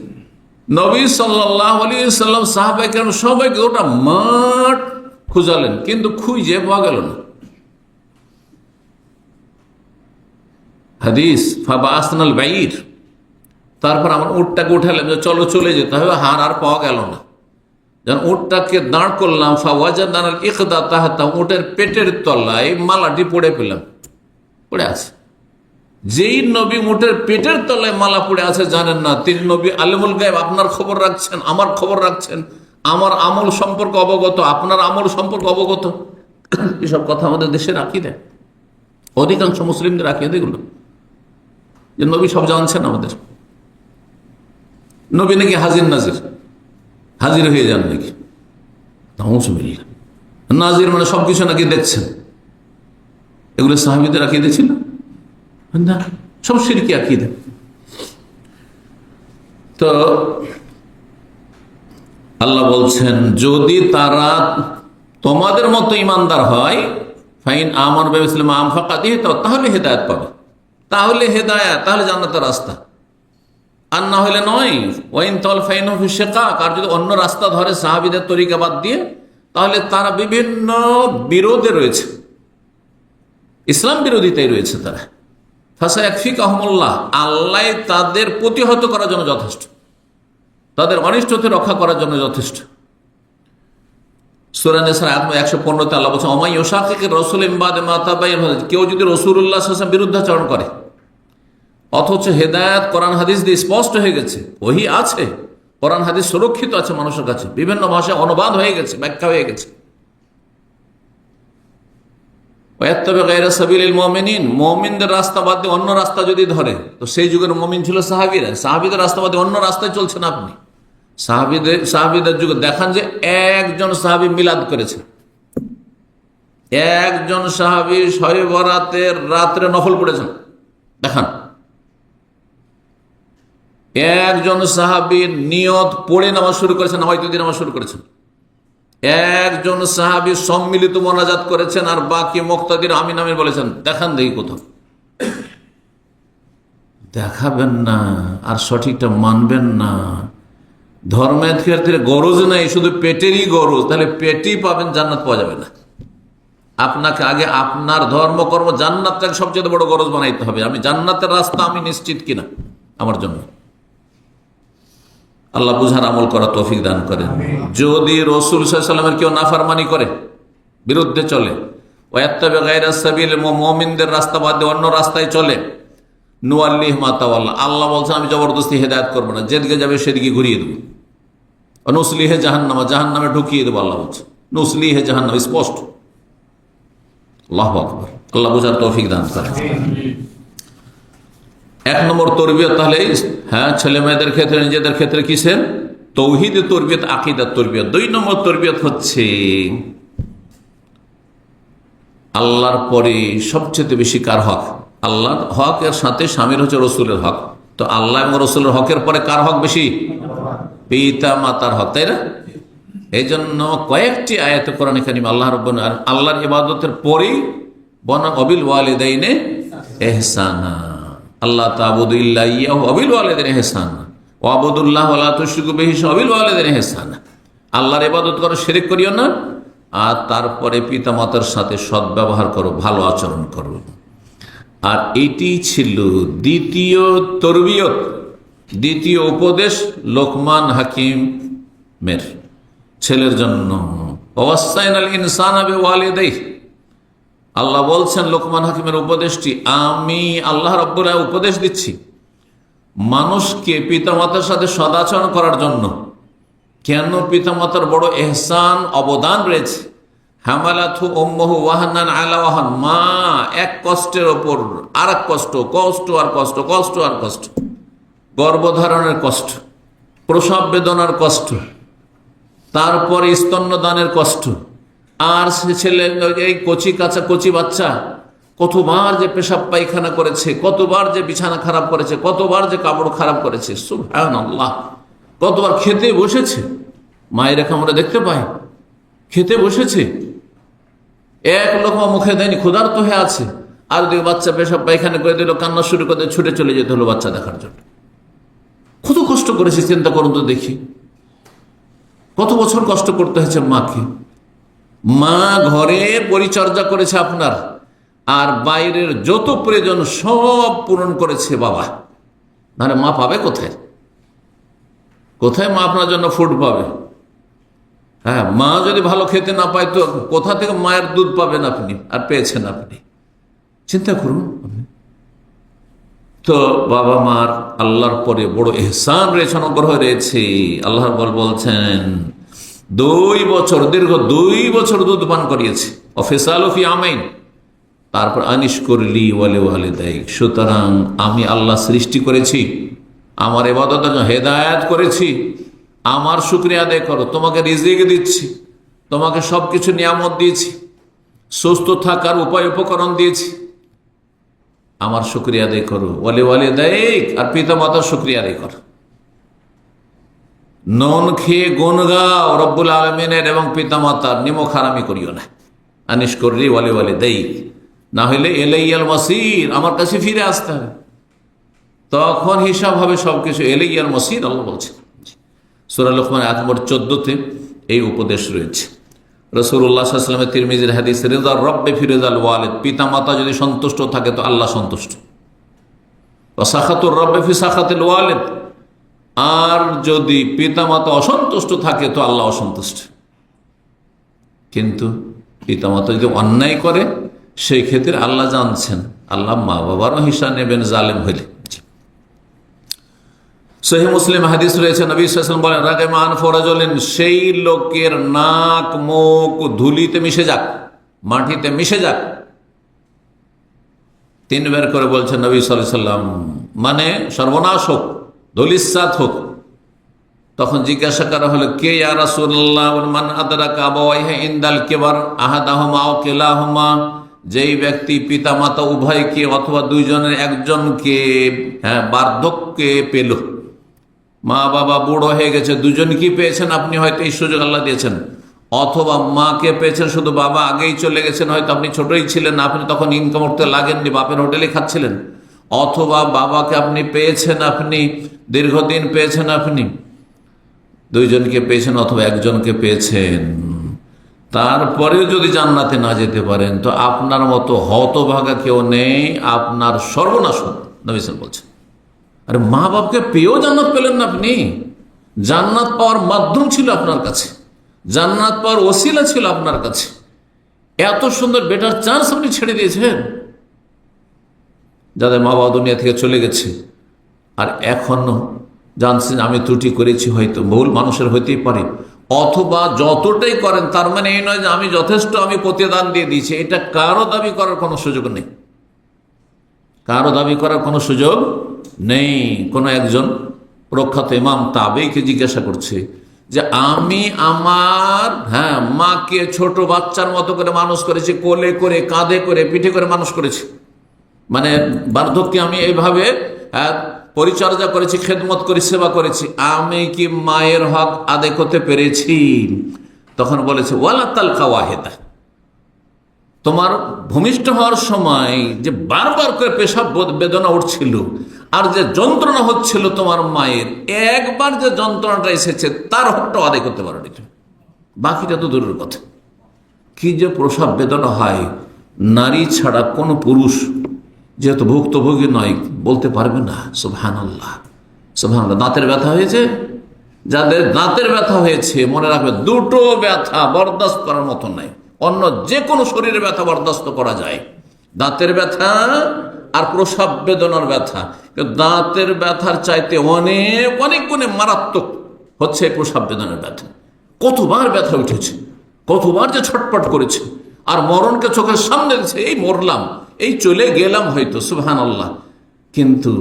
নবী সাল্লাল্লাহু আলাইহি ওয়াসাল্লাম সাহাবায়ে কেরাম সবাইকে ওটা মাঠ খুঁজালেন, কিন্তু খুঁজে পাওয়া গেল না। হাদিস ফাবাসনাল বাইর, তারপর আমার উটটাকে উঠালাম যে চলো চলে যেতে হবে, হার আর পাওয়া গেল না। যখন উটটাকে দাঁড় করলাম, ফাওয়াজাদানাল ইকদা তাহাতা, উটের পেটের তলায় মালাটি পড়ে পেলাম, পড়ে আছে। যেই নবী উটের পেটের তলায় মালা পড়ে আছে জানেন না, তিনি নবী আলিমুল গায়ব, আপনার খবর রাখছেন, আমার খবর রাখছেন, আমার আমল সম্পর্কে অবগত, আপনার আমল সম্পর্কে অবগত। এসব কথা আমাদের দেশের আকীদা, অধিকাংশ মুসলিমদের আকীদা এগুলো, যে নবী সব জানছেন। আমাদের নবী নাকি হাজির নাজির, হাজির হয়ে যান নাকি? নাউযুবিল্লাহ। নাজির মানে সবকিছু নাকি দেখছেন। এগুলো সাহাবীদের আকীদা ছিল না, সব শিরকি আকীদা। তো আল্লাহ বলছেন যদি তারা তোমাদের মতো ইমানদার হয়, ফাইন আমানু বিমিসলি মা আনফাকাতু, তাহলে হেদায়েত পাবে, তাহলে হেদায়েত, তাহলে জান্নাতের রাস্তা। আর না হলে নয়। ওয়াইন তাল ফাইনহু ফি শিকাক, আর যদি অন্য রাস্তা ধরে সাহাবীদের তরিকা বাদ দিয়ে, তাহলে তারা বিভিন্ন বিরোধে রয়েছে, ইসলাম বিরোধিতায় রয়েছে তারা। ফাসায়াকফিকাহুমুল্লাহ, আল্লাহ তাদের প্রতিহত করার জন্য যথেষ্ট, তাদের অনিষ্টতে রক্ষা করার জন্য যথেষ্ট। সূরা নিসার আয়াত 115 আল্লাহ বলেছেন ওমাই ইউশাকিকির রাসূল মিন বাদি মা তাবায়্যানা, কেউ যদি রাসূলুল্লাহ সাল্লাল্লাহু আলাইহি ওয়াসাল্লাম বিরুদ্ধাচরণ করে, অথচ হেদায়েত কোরআন হাদিস দিয়ে স্পষ্ট হয়ে গেছে, ওহী আছে, কোরআন হাদিস সুরক্ষিত আছে মানুষের কাছে, বিভিন্ন ভাষায় অনুবাদ হয়ে গেছে, ব্যাখ্যা হয়ে গেছে। ওয়াত্তাবি গায়রা সাবিলিল মুমিনিন, মুমিনদের রাস্তা বাদ দিয়ে অন্য রাস্তা যদি ধরে, তো সেই যুগের মুমিন ছিল সাহাবীরা, সাহাবীদের রাস্তা বাদ দিয়ে অন্য রাস্তায় চলছেন আপনি। সাহাবীদের যুগে দেখান যে একজন সাহাবী মিলাদ করেছে, একজন সাহাবী শবে বরাতের রাত্রে নফল পড়েছেন, দেখান। একজন সাহাবী নিয়ত পড়ে নামাজ শুরু করেছেন, হয়তো দিয়ে নামাজ শুরু করেছেন। একজন সাহাবী সম্মিলিত মোনাজাত করেছেন, আর বাকি মুক্তাদির আমিন আমিন বলেছেন। দেখান দেখি কোথাও। দেখাবেন না আর সঠিকটা মানবেন না। ধর্মের ক্ষেত্রে গরজ নাই, শুধু পেটেরই গরজ। তাহলে পেটই পাবেন, জান্নাত পাওয়া যাবে না। আপনাকে আগে আপনার ধর্মকর্ম, জান্নাতটাকে সবচেয়ে বড় গরজ বানাইতে হবে। আমি জান্নাতের রাস্তা আমি নিশ্চিত কিনা আমার জন্য। আল্লাহ বুঝার আমল করা তৌফিক দান করেন। যদি রাসূল সাল্লাল্লাহু আলাইহি ওয়াসাল্লামের কেউ নাফরমানি করে, বিরুদ্ধে চলে, ওয়াত্তাবি গায়রা সাবিল, মুমিনদের রাস্তা বাদ দিয়ে অন্য রাস্তায় চলে, নুয়াল্লিহি মা তাওয়াল্লা, আল্লাহ বলছেন আমি জবরদস্তি হেদায়েত করব না, যেদিকে যাবে সেদিকে ঘুরিয়ে দেব। নুসলিহি জাহান্নাম, জাহান্নামে ঢুকিয়ে দেব। আল্লাহ বলছে নুসলিহি জাহান্নাম, স্পষ্ট। আল্লাহু আকবার। আল্লাহ বুঝার তৌফিক দান করেন। এক নম্বর তরবিয়ত তাহলে, হ্যাঁ, ছেলে মেয়েদের ক্ষেত্রে, নিজেদের ক্ষেত্রে কিসের? তৌহিদ তরবিয়ত, আকীদার তরবিয়ত। 2 নম্বর তরবিয়ত হচ্ছে আল্লাহর পরে সবচেয়ে বেশি কার হক? আল্লাহর হক এর সাথে শামিল হচ্ছে রসুলের হক। তো আল্লাহ এবং রসুলের হকের পরে কার হক বেশি? পিতা মাতার হক, তাই না? এই জন্য কয়েকটি আয়াতে কোরআন কারীমে আল্লাহ রাব্বুল আলামিন আল্লাহর ইবাদতের পরেই বনা অবিল ওয়ালিদাইনে ইহসানা, আল্লাহ তা'বুদু ইল্লা ইয়াহু ওয়াবিল ওয়ালিদাইনি ইহসানা ওয়াবুদুল্লাহ ওয়া লা তুশরিকু বিহি ওয়াবিল ওয়ালিদাইনি ইহসানা। আল্লাহর ইবাদত করো, শিরক করিও না, আর তারপরে পিতামাতার সাথে সদ্ব্যবহার করো, ভালো আচরণ করো। আর এটি ছিল দ্বিতীয় তরবিয়ত, দ্বিতীয় উপদেশ লোকমান হাকিমের ছেলের জন্য। ওয়াসাইনাল ইনসানা বিওয়ালিদাইহি, আল্লাহ বলছেন লোকমান হাকিমের উপদেশটি, আমি আল্লাহ রাব্বুল আলামিন উপদেশ দিচ্ছি মানুষকে পিতামাতার সাথে সদাচরণ করার জন্য। কেন? পিতামাতার বড় এহসান, অবদান রয়েছে। হামালাতহু উম্মুহু ওয়াহানান আলা ওয়াহান, মা এক কষ্টের ওপর আর এক কষ্ট, কষ্ট আর কষ্ট, কষ্ট আর কষ্ট, গর্ভধারণের কষ্ট, প্রসব বেদনার কষ্ট, তারপরে স্তন্যদানের কষ্ট। আর সে ছেলে, এই কচি বাচ্চা কতবার যে পেশাব পায়খানা করেছে, কতবার যে বিছানা খারাপ করেছে, কতবার যে কাপড় খারাপ করেছে, সুবহানাল্লাহ। কতবার খেতে বসেছে, মায়ের রেখা আমরা দেখতে পাই, খেতে বসেছে, এক লোকমা মুখে দেয়নি, ক্ষুধার্ত হয়ে আছে, আর দিকে বাচ্চা পেশাব পায়খানা করে দিল, কান্না শুরু করে ছুটে চলে যেতে হলো বাচ্চা দেখার জন্য। কত কষ্ট করেছে চিন্তা করুন তো দেখি, কত বছর কষ্ট করতে হয়েছে মাকে। মা ঘরে পরিচর্যা করেছে আপনার, আর বাইরের যত প্রয়োজন সব পূরণ করেছে বাবা। মানে মা পাবে কোথায়? কোথায় মা আপনার জন্য ফুড পাবে? হ্যাঁ, মা যদি ভালো খেতে না পায় তো কোথা থেকে মায়ের দুধ পাবেন আপনি, আর পেয়েছেন আপনি? চিন্তা করুন। তো বাবা মার আল্লাহর পরে বড় এহসান রয়েছে, অনুগ্রহ রয়েছে। আল্লাহ বলছেন 2 বছর, দীর্ঘ 2 বছর দুধ পান করিয়েছে। অফিসাল ফি আমাইন, তারপর আনিশ করলি ওয়ালে ওয়ালে দেয়। সুতরাং আমি আল্লাহ সৃষ্টি করেছি, আমার ইবাদতের জন্য হেদায়েত করেছি, আমার শুকরিয়া আদায় করো। তোমাকে রিজিক দিচ্ছি, তোমাকে সবকিছু নিয়ামত দিয়েছি, সুস্থ থাকার উপায় উপকরণ দিয়েছি, আমার শুকরিয়া আদায় করো। ওয়ালে ওয়ালে দেয়, আর পিতা মাতার শুকরিয়া আদায় করো। নন খেয়ে গুণ গাও রব্বুল আলমিনের এবং পিতা মাতার, নিমক হারামি করিও না। আনিশ করলি ওয়ালে ওয়ালে দেই, না হইলে এলাইয়াল মাসির, আমার কাছে ফিরে আসতে হবে, তখন হিসাব হবে সবকিছু। এলাইয়াল মাসির আল্লাহ বলছেন। সূরা লুকমান আয়াত নম্বর 14-তে এই উপদেশ রয়েছে। রাসূলুল্লাহ সাল্লাল্লাহু আলাইহি ওয়াসাল্লামের তিরমিজির হাদিস, রিদার রব্বি ফি রিদাল ওয়ালিদ, পিতা মাতা যদি সন্তুষ্ট থাকে তো আল্লাহ সন্তুষ্ট। ওয়া সাখাতুর রব্বি ফি সাখাতিল ওয়ালিদ, আর যদি পিতা মাতা অসন্তুষ্ট থাকে তো আল্লাহ অসন্তুষ্ট। কিন্তু পিতা মাতা যদি অন্যায় করে সেই ক্ষেত্রে আল্লাহ জানছেন, আল্লাহ মা বাবারও হিসাব নেবেন জালেম হইলে। সহিহ মুসলিম হাদিস রয়েছে, নবী সাল্লাল্লাহু আলাইহি ওয়াসাল্লাম বলেন, রাগিমা আনফু রাজুলিন, সেই লোকের নাক মুখ ধুলিতে মিশে যাক, মাটিতে মিশে যাক। 3 বার করে বলছেন নবী সাল্লাল্লাহু আলাইহি ওয়াসাল্লাম, মানে সর্বনাশ হোক, ধুলিসাৎ হোক। তখন জিজ্ঞাসা করা হলো, কে ইয়া রাসূলুল্লাহ? মান আদরাকা আবাওয়াইহি ইনদাল কিবার আহাদাহুমা আও কিলাহুমা যেই ব্যক্তি পিতামাতা উভয়কে অথবা দুইজনের একজনকে বার্ধক্যে পেল, মা বাবা বুড়ো হয়ে গেছে, দুজনকেই পেয়েছেন আপনি, হয়তো এই সুযোগ আল্লাহ দিয়েছেন, অথবা মাকে পেয়েছেন শুধু বাবা আগেই চলে গেছেন, হয়তো আপনি ছোটই ছিলেন, আপনি তখন ইনকাম করতে লাগেননি, বাপের হোটেলে খাচ্ছিলেন, অথবা বাবাকে আপনি পেয়েছেন, আপনি দীর্ঘদিন পেয়েছেন, আপনি দুইজনকে পেয়েছেন অথবা একজনকে পেয়েছেন, তারপরেও যদি জান্নাতে না যেতে পারেন তো আপনার মতো হতভাগা কেউ নেই, আপনার সর্বনাশ হবে। নবী সাল্লাল্লাহু আলাইহি ওয়াসাল্লাম বলছেন, আরে মা বাপকে পেয়েও জান্নাত পেলেন না আপনি, জান্নাত পাওয়ার মাধ্যম ছিল আপনার কাছে, জান্নাত পাওয়ার ওসিলা ছিল আপনার কাছে, এত সুন্দর বেটার চান্স আপনি ছেড়ে দিয়েছেন। যাদের মা বাবা দুনিয়া থেকে চলে গেছে আর এখনো জানছেন আমি ত্রুটি করেছি, হয়তো ভুল মানুষের হইতেই পারে, অথবা যতটাই করেন তার মানে এই নয় যে আমি যথেষ্ট, আমি প্রতিদান দিয়ে দিয়েছি, এটা কারো দাবি করার কোনো সুযোগ নেই, কারো দাবি করার কোনো সুযোগ নেই। কোনো একজন প্রখ্যাত ইমাম তাবেঈকে জিজ্ঞাসা করছে যে আমি আমার মাকে ছোট বাচ্চার মতো করে মানুষ করেছি, কোলে করে, কাঁধে করে, পিঠে করে মানুষ করেছি, মানে বার্ধক্যে আমি এইভাবে পরিচর্যা করেছি, খেদমত করি, সেবা করেছি, আমি কি মায়ের হক আদায় করতে পেরেছি? তখন বলেছে ওয়ালা তালকা ওয়াহিদা, তোমার ভূমিষ্ঠ হওয়ার সময় যে বারবার করে পেশাব বেদনা উঠছিল আর যে যন্ত্রণা হচ্ছিল তোমার মায়ের, একবার যে যন্ত্রণাটা এসেছে তার হকটা আদায় করতে পারোনি, বাকিটা তো দূরের কথা। কি যে প্রসব বেদনা হয়, নারী ছাড়া কোনো পুরুষ যেহেতু ভুক্তভোগী নয় বলতে পারবে না। সুবহানাল্লাহ, সুবহানাল্লাহ। দাঁতের ব্যথা হয়েছে, যাদের দাঁতের ব্যথা হয়েছে মনে রাখবে দুটো ব্যথা বরদাস্ত করার মতো নাই, অন্য যে কোনো শরীরের ব্যথা বরদাস্ত করা যায়, দাঁতের ব্যথা আর প্রসব বেদনার ব্যথা। দাঁতের ব্যথার চাইতে অনেক অনেক গুণে মারাত্মক হচ্ছে প্রসব বেদনার ব্যথা। কতবার ব্যথা উঠেছে, কতবার যে ছটপট করেছে, আর মরণকে চোখের সামনে দিচ্ছে, এই মরলাম, এই চলে গেলাম হয়তো, সুবহানাল্লাহ। কিন্তু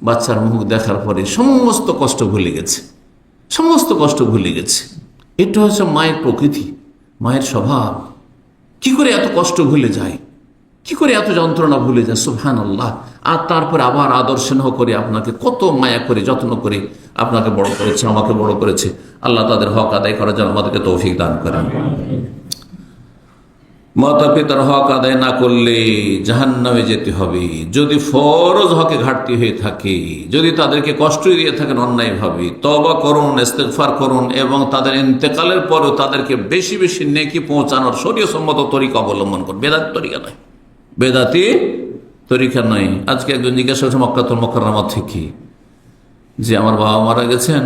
বাচ্চার মুখ দেখার পরে সমস্ত কষ্ট ভুলে গেছে, সমস্ত কষ্ট ভুলে গেছে। এটা হচ্ছে মায়ের প্রকৃতি, মায়ের স্বভাব। কি করে এত কষ্ট ভুলে যায়, কি করে এত যন্ত্রণা ভুলে যায়, সুবহানাল্লাহ। আর তারপরে আবার আদর স্নেহ করে আপনাকে কত মায়া করে যত্ন করে আপনাকে বড় করেছে, আমাকে বড় করেছে। আল্লাহ তাদের হক আদায় করার জন্য আমাদেরকে তৌফিক দান করেন। মাতা পিতার হক আদায় না করলে জাহান্নামে যেতে হবে। যদি ফরজ হকে ঘাটতি হয়ে থাকে, যদি তাদেরকে কষ্ট দিয়ে থাকেন অন্যায়ভাবে, তওবা করুন, ইস্তেগফার করুন, এবং তাদের ইন্তেকালের পরেও তাদেরকে বেশি বেশি নেকি পৌঁছানোর শরীয়তসম্মত তরিকা অবলম্বন করুন। বেদাতি তরিকা নয়, বেদাতি তরিকা নয়। আজকে একজন জিজ্ঞাসা করছে মক্কাতুল মুকাররমা থেকে যে আমার বাবা মারা গেছেন,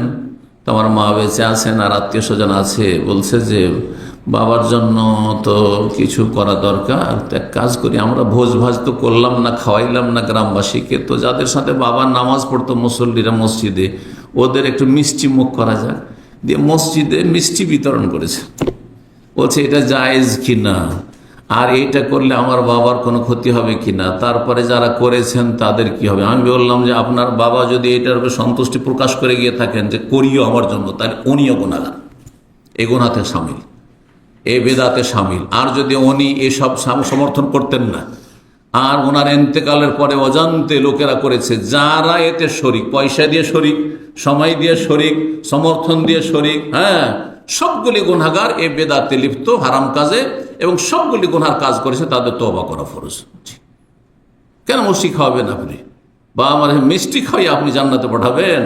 তো আমার মা বেঁচে আছেন আর আত্মীয় স্বজন আছে, বলছে যে বাবার জন্য তো কিছু করা দরকার, তো এক কাজ করি, আমরা ভোজ ভাজ তো করলাম না, খাওয়াইলাম না গ্রামবাসীকে, তো যাদের সাথে বাবার নামাজ পড়তো মুসল্লিরা মসজিদে, ওদের একটু মিষ্টি মুখ করা যাক, দিয়ে মসজিদে মিষ্টি বিতরণ করেছে। বলছে এটা জায়েজ কিনা, আর এইটা করলে আমার বাবার কোনো ক্ষতি হবে কিনা, তারপরে যারা করেছেন তাদের কি হবে। আমি বললাম যে আপনার বাবা যদি এটার উপরে সন্তুষ্টি প্রকাশ করে গিয়ে থাকেন যে করিও আমার জন্য, তাহলে উনিও গুনাহগার, এ গুনাহতে শামিল, এ বেদাতে শামিল। আর যদি উনি এসব সমর্থন করতেন না, আর ওনার ইন্তেকালের পরে অজান্তে লোকেরা করেছে, যারা এতে শরিক, পয়সা দিয়ে শরিক, সময় দিয়ে শরিক, সমর্থন দিয়ে শরিক, সবগুলি গুনাহগার, এ বেদাতে লিপ্ত, হারাম কাজে, এবং সবগুলি গুনার কাজ করেছে, তাদের তওবা করা ফরজ। কেন মিষ্টি খাওয়াবেন আপনি, বা আমার মিষ্টি খাইয়ে আপনি জান্নাতে পাঠাবেন?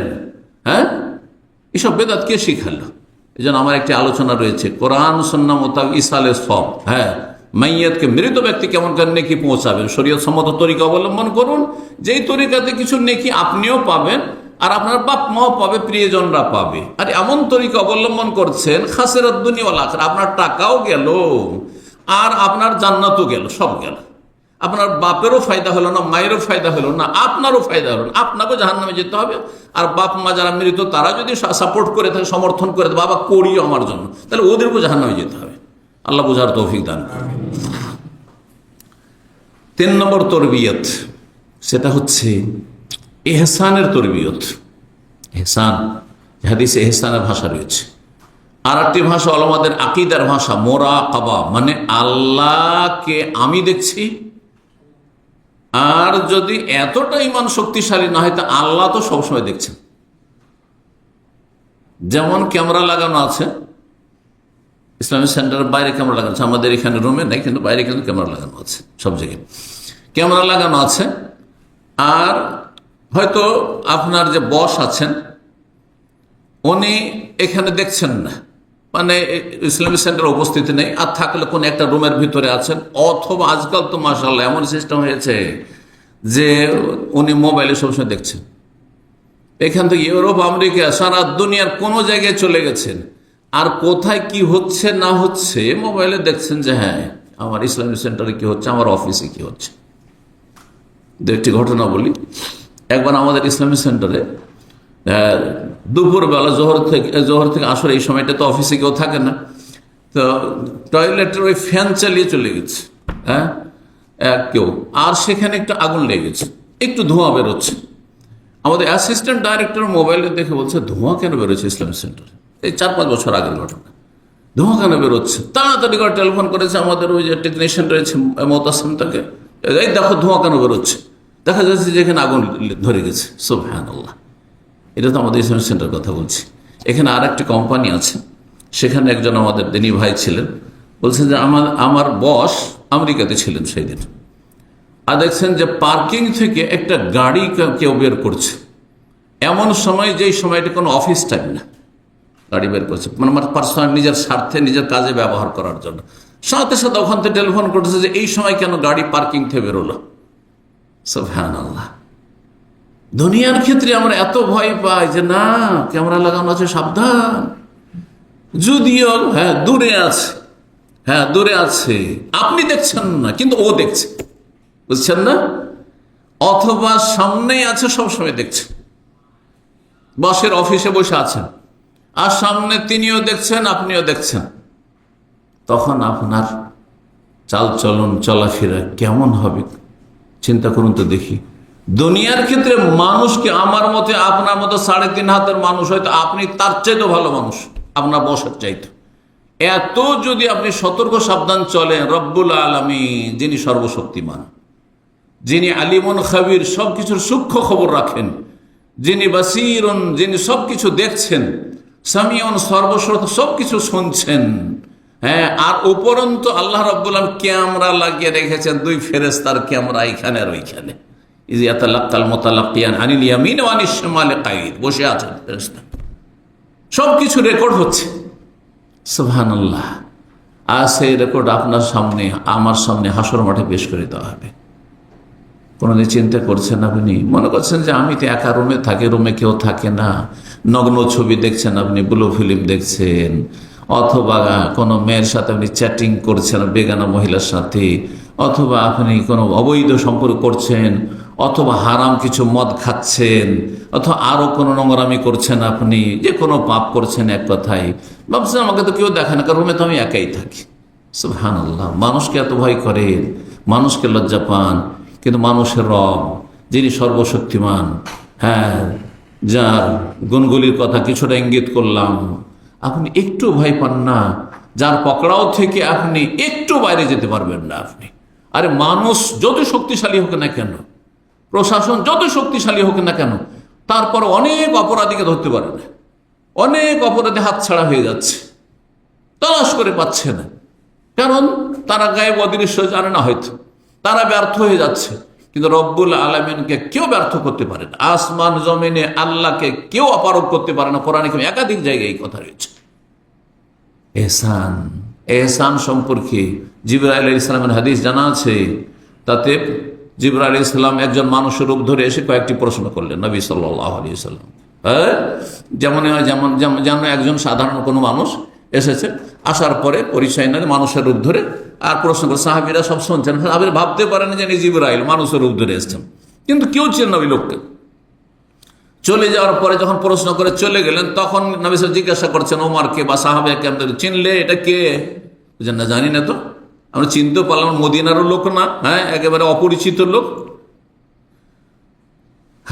এসব বেদাত কে শিখালো? এই জন্য আমার একটি আলোচনা রয়েছে, কোরআন সুন্নাহ মোতাবেক ইসালে সব, মাইয়াতকে, মৃত ব্যক্তি কেমন করে নেকি পৌঁছাবেন, শরীয়ত সম্মত তরিকা অবলম্বন করুন, যেই তরিকাতে কিছু নেকি আপনিও পাবেন আর আপনার বাপ মাও পাবে, প্রিয়জনরা পাবে। আর এমন তরিকা অবলম্বন করছেন খাসিরাত দুনিয়া ওয়াল আখিরাহ, আপনার টাকাও গেল আর আপনার জান্নাতও গেল, সব গেল। আপনার বাপেরও ফায়দা হলো না, মায়েরও ফায়দা হলো না, আপনারও ফায়দা হলো না, আপনাকেও জাহান্নামে যেতে হবে। আর বাপ মা যারা মৃত তারা যদি সাপোর্ট করে থাকে, সমর্থন করে, বাবা করিও আমার জন্য, তাহলে ওদেরকেও জাহান্নামে যেতে হবে। আল্লাহ বুঝার তৌফিক দান করবে। 3 নম্বর তরবিয়ত, সেটা হচ্ছে ইহসানের তরবিয়ত। ইহসান, হাদিসে ইহসানের ভাষা রয়েছে, আর একটি ভাষা ওলামাদের আকীদার ভাষা মুরাকাবা, মানে আল্লাহকে আমি দেখছি। আর যদি এতটা ঈমান শক্তিশালী না হয় তা আল্লাহ তো সবসময় দেখছেন। যেমন ক্যামেরা লাগানো আছে, ইসলামিক সেন্টারের বাইরে ক্যামেরা লাগানো আছে, আমাদের এখানে রুমে নেই কিন্তু বাইরে কিন্তু ক্যামেরা লাগানো আছে, সব জায়গায় ক্যামেরা লাগানো আছে। আর হয়তো আপনার যে বস আছেন উনি এখানে দেখছেন না, মানে ইসলামিক সেন্টারে উপস্থিতি নেই, আর থাকলে কোন একটা রুমের ভিতরে আছেন, অথবা আজকাল তো মাশাআল্লাহ এমন সিস্টেম হয়েছে যে উনি মোবাইলে সবসময় দেখছেন। এখান থেকে ইউরোপ, আমেরিকা, সারা দুনিয়ার কোনো জায়গায় চলে গেছেন, আর কোথায় কি হচ্ছে না হচ্ছে মোবাইলে দেখছেন যে হ্যাঁ আমার ইসলামিক সেন্টারে কি হচ্ছে, আমার অফিসে কি হচ্ছে। দু একটি ঘটনা বলি। একবার আমাদের ইসলামিক সেন্টারে দুপুরবেলা জোহর থেকে আসর এই সময়টা তো অফিসে কেউ থাকে না, তো টয়লেটের ওই ফ্যান চালিয়ে চলে গেছে কেউ, আর সেখানে একটু আগুন লেগে গেছে, একটু ধোঁয়া বেরোচ্ছে। আমাদের অ্যাসিস্ট্যান্ট ডাইরেক্টর মোবাইলে দেখে বলছে ধোঁয়া কেন বেরোচ্ছে ইসলামিক সেন্টারে, এই 4-5 বছর আগের ঘটনা। ধোঁয়া কেন বেরোচ্ছে? তাড়াতাড়ি করে টেলিফোন করেছে আমাদের ওই যে টেকনিশিয়ান রয়েছে মোতাসিম, তাকে, এই দেখো ধোঁয়া কেন বেরোচ্ছে। দেখা যাচ্ছে যেখানে আগুন ধরে গেছে। সুবহানাল্লাহ, এটা তো আমাদের ইসলামিক সেন্টার কথা বলছি। এখানে আর একটি কোম্পানি আছে, সেখানে একজন আমাদের দিনী ভাই ছিলেন, বলছেন যে আমার বস আমেরিকাতে ছিলেন সেই দিন, আর দেখছেন যে পার্কিং থেকে একটা গাড়ি কেউ বের করছে, এমন সময় যেই সময়টা কোনো অফিস টাইম না, গাড়ি বের করছে, মানে আমার পার্সোনাল নিজের স্বার্থে নিজের কাজে ব্যবহার করার জন্য। সাথে সাথে ওখান থেকে টেলিফোন করতেছে যে এই সময় কেন গাড়ি পার্কিং থেকে বেরোলো। সুবহানাল্লাহ, দুনিয়ার ক্ষেত্রে আমরা এত ভয় পাই যে না ক্যামেরা লাগানো আছে, সাবধান। যদিও দূরে আছে, আপনি দেখছেন না কিন্তু ও দেখছে, বুঝছেন না? অথবা সামনেই আছে, সবসময় দেখছে, বসের অফিসে বসে আছেন আর সামনে তিনিও দেখছেন আপনিও দেখছেন, তখন আপনার চালচলন চলাফেরা কেমন হবে চিন্তা করুন তো দেখি। দুনিয়ার ক্ষেত্রে মানুষকে, আমার মতে আপনার মতো 3.5 হাতের মানুষ, হয়তো আপনি তার চাইতেও ভালো মানুষ, আপনার বসের চাইতে। এত যদি আপনি সতর্ক সাবধান চলেন, রব্বুল আলামিন যিনি সর্বশক্তিমান, যিনি আলিমুন খাবির, সবকিছুর সূক্ষ্ম খবর রাখেন, যিনি বাসিরুন, যিনি সবকিছু দেখছেন, সামিউন, সর্বশ্রোতা, সবকিছু শুনছেন। হ্যাঁ, আর উপরন্তু আল্লাহ রাব্বুল আলামিন ক্যামেরা লাগিয়ে রেখেছেন, 2 ফেরেশতার ক্যামেরা এখানে আর ওইখানে। ইয়াতালাক্কাল মুতালাক্কিয়ান আনিল ইয়ামিন ওয়া আনিশ শিমালি কাঈদ, বসে আছেন ফেরেশতা, সবকিছু রেকর্ড হচ্ছে। সুবহানাল্লাহ। আর সেই রেকর্ড আপনার সামনে, আমার সামনে হাসর মাঠে পেশ করে দেওয়া হবে। কোনোদিন চিন্তা করছেন আপনি? মনে করছেন যে আমি তো একা রুমে থাকি, রুমে কেউ থাকে না, নগ্ন ছবি দেখছেন আপনি, ব্লু ফিল্ম দেখছেন, অথবা কোনো মেয়ের সাথে আপনি চ্যাটিং করছেন বেগানা মহিলার সাথে, অথবা আপনি কোনো অবৈধ সম্পর্ক করছেন, অথবা হারাম কিছু মদ খাচ্ছেন, অথবা আরও কোনো নোংরামি করছেন, আপনি যে কোনো পাপ করছেন, এক কথায় ভাবছেন আমাকে তো কেউ দেখে না, কারণ রুমে তো আমি একাই থাকি। সুবহানাল্লাহ, মানুষকে এত ভয় করেন, মানুষকে লজ্জা পান, কিন্তু মানুষের রব যিনি সর্বশক্তিমান, হ্যাঁ, যার গুণগুলির কথা কিছুটা ইঙ্গিত করলাম, আপনি একটু ভয় পান না, যার পকড়াও থেকে আপনি একটু বাইরে যেতে পারবেন না আপনি। আরে মানুষ যত শক্তিশালী হোক না কেন, প্রশাসন যত শক্তিশালী হোক না কেন, তারপর অনেক অপরাধীকে ধরতে পারে না, অনেক অপরাধী হাতছাড়া হয়ে যাচ্ছে, তালাশ করে পাচ্ছে না, কারণ তারা গায়েব অদৃশ্য জানে না, হয়তো তারা ব্যর্থ হয়ে যাচ্ছে। কিন্তু রব্বুল আলামিনকে কেউ ব্যর্থ করতে পারে না, আসমান জমিনে আল্লাহকে কেউ অপারগ করতে পারে না। কোরআনে একাধিক জায়গায় এই কথা রয়েছে। এহসান সম্পর্কে জিবরাইল আলাইহিস সালামের হাদিস জানা আছে, তাতে জিবরাইল আলাইহিস সালাম একজন মানুষের রূপ ধরে এসে কয়েকটি প্রশ্ন করলেন নবী সাল্লাল্লাহু আলাইহি ওয়াসাল্লাম। যেমন একজন সাধারণ কোনো মানুষ এসেছে, আসার পরে পরিচয় না মানুষের রূপ ধরে আর প্রশ্ন করে, সাহাবীরা সব শুনছেন, সাহাবীরা ভাবতে পারেন যে জিবরাইল মানুষের রূপ ধরে এসেছেন, কিন্তু কেউ চেন না ওই লোককে। চলে যাওয়ার পরে যখন প্রশ্ন করে চলে গেলেন, তখন নবী সাল্লাল্লাহু জিজ্ঞাসা করছেন ওমরকে বা সাহাবাকে, আমাদের চিনলে এটা কে? না, জানি না তো, আমরা চিনতে পারলাম, মদিনারও লোক না, হ্যাঁ, একেবারে অপরিচিত লোক।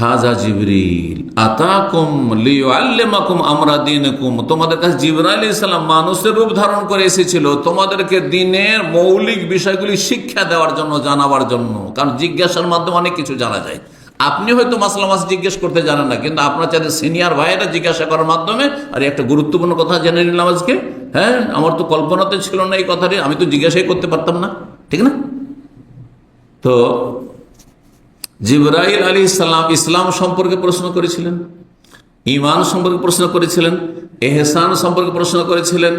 হাজা জিবরিল আতাকুম লিয়ুআল্লিমাকুম আমরা দীনাকুম, তোমাদের কাছে জিবরাইল আলাইহিস সালাম মানুষের রূপ ধারণ করে এসেছিল তোমাদেরকে দ্বীনের মৌলিক বিষয়গুলি শিক্ষা দেওয়ার জন্য, জানাবার জন্য। কারণ জিজ্ঞাসার মাধ্যমে অনেক কিছু জানা যায়। আপনি হয়তো মাসলা মাস জিজ্ঞেস করতে জানেন না, কিন্তু আপনার চাইতে সিনিয়র ভাইয়েরা জিজ্ঞাসা করার মাধ্যমে আর একটা গুরুত্বপূর্ণ কথা জেনে নিলাম আজকে, হ্যাঁ আমার তো কল্পনাতে ছিল না এই কথাটি, আমি তো জিজ্ঞাসাই করতে পারতাম না, ঠিক না? তো জিবরাইল আলাইহিস সালাম ইসলাম সম্পর্কে প্রশ্ন করেছিলেন, ঈমান সম্পর্কে প্রশ্ন করেছিলেন, ইহসান সম্পর্কে প্রশ্ন করেছিলেন,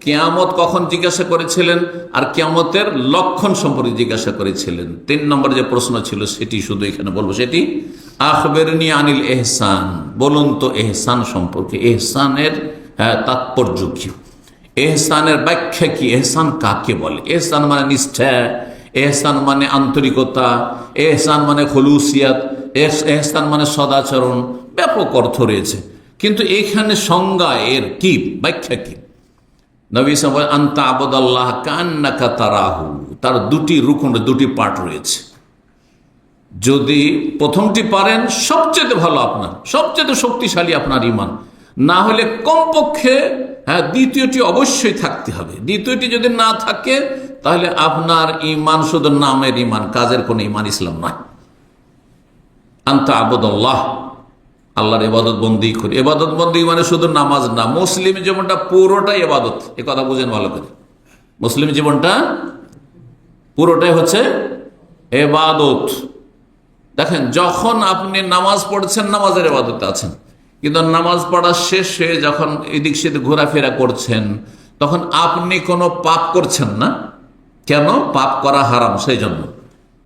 কিয়ামত কখন জিজ্ঞাসা করেছিলেন, আর কিয়ামতের লক্ষণ সম্পর্কে জিজ্ঞাসা করেছিলেন। 3 নম্বর যে প্রশ্ন ছিল সেটি শুধু এখানে বলবো, সেটি আখবিরনি আনিল ইহসান, বলুন তো ইহসান সম্পর্কে, ইহসানের তাৎপর্য কি, ইহসানের ব্যাখ্যা কি, ইহসান কাকে বলে? ইহসান মানে নিষ্ঠা, এহসান মানে আন্তরিকতা, এহসান মানে খলুসিয়াত, এহসান মানে সদাচরণ, ব্যাপক অর্থ রয়েছে। কিন্তু এখানে সংজ্ঞা এর কি, ব্যাখ্যা কি? নবী সাল্লাল্লাহু আলাইহি ওয়াসাল্লাম আনতা আবুদাল্লাহ কান্নাকা তারাহু, তার 2টি রুকন, 2টি পার্ট রয়েছে। যদি প্রথমটি পারেন সবচেয়ে ভালো, আপনার সবচেয়ে শক্তিশালী আপনার ঈমান, না হলে কমপক্ষে দ্বিতীয়টি অবশ্যই থাকতে হবে। দ্বিতীয়টি যদি না থাকে তাহলে আপনার ঈমান শুধু নামের ঈমান, কাজের কোন ঈমান ইসলাম নয়। আনতা আবুদাল্লাহ, আল্লাহর ইবাদত বন্দি করি। ইবাদত বন্দি মানে শুধু নামাজ না, মুসলিম জীবনটা পুরোটাই ইবাদত, এ কথা বুঝেন ভালো করে। মুসলিম জীবনটা পুরোটাই হচ্ছে ইবাদত। দেখেন, যখন আপনি নামাজ পড়ছেন নামাজের ইবাদতে আছেন, কিন্তু নামাজ পড়া শেষে যখন এদিক সেদিক ঘোরাফেরা করছেন তখন আপনি কোনো পাপ করছেন না। কেন? পাপ করা হারাম, সেই জন্য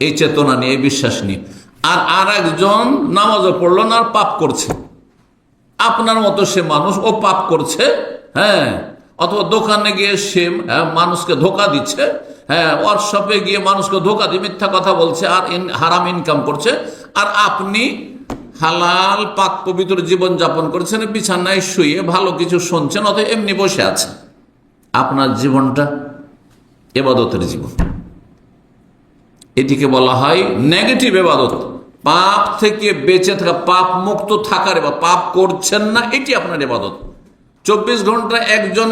এই চেতনা নিয়ে, এই বিশ্বাস নিয়ে। আর একজন নামাজও পড়লো না আর পাপ করছে, আপনার মতো সে মানুষ, ও পাপ করছে, হ্যাঁ, অথবা দোকানে গিয়ে সে মানুষকে ধোকা দিচ্ছে, হ্যাঁ, ওয়ার্কশপে গিয়ে মানুষকে ধোকা দিয়ে মিথ্যা কথা বলছে আর হারাম ইনকাম করছে, আর আপনি হালাল পাক পবিত্র জীবন যাপন করছেন, বিছানায় শুয়ে ভালো কিছু শুনছেন, অথবা এমনি বসে আছেন। আপনার জীবনটা ইবাদতের জীবন, এটিকে বলা হয় নেগেটিভ ইবাদত। পাপ থেকে বেঁচে থাকা, পাপ মুক্ত থাকার, পাপ করছেন না, এটি আপনার ইবাদত। 24 ঘন্টা একজন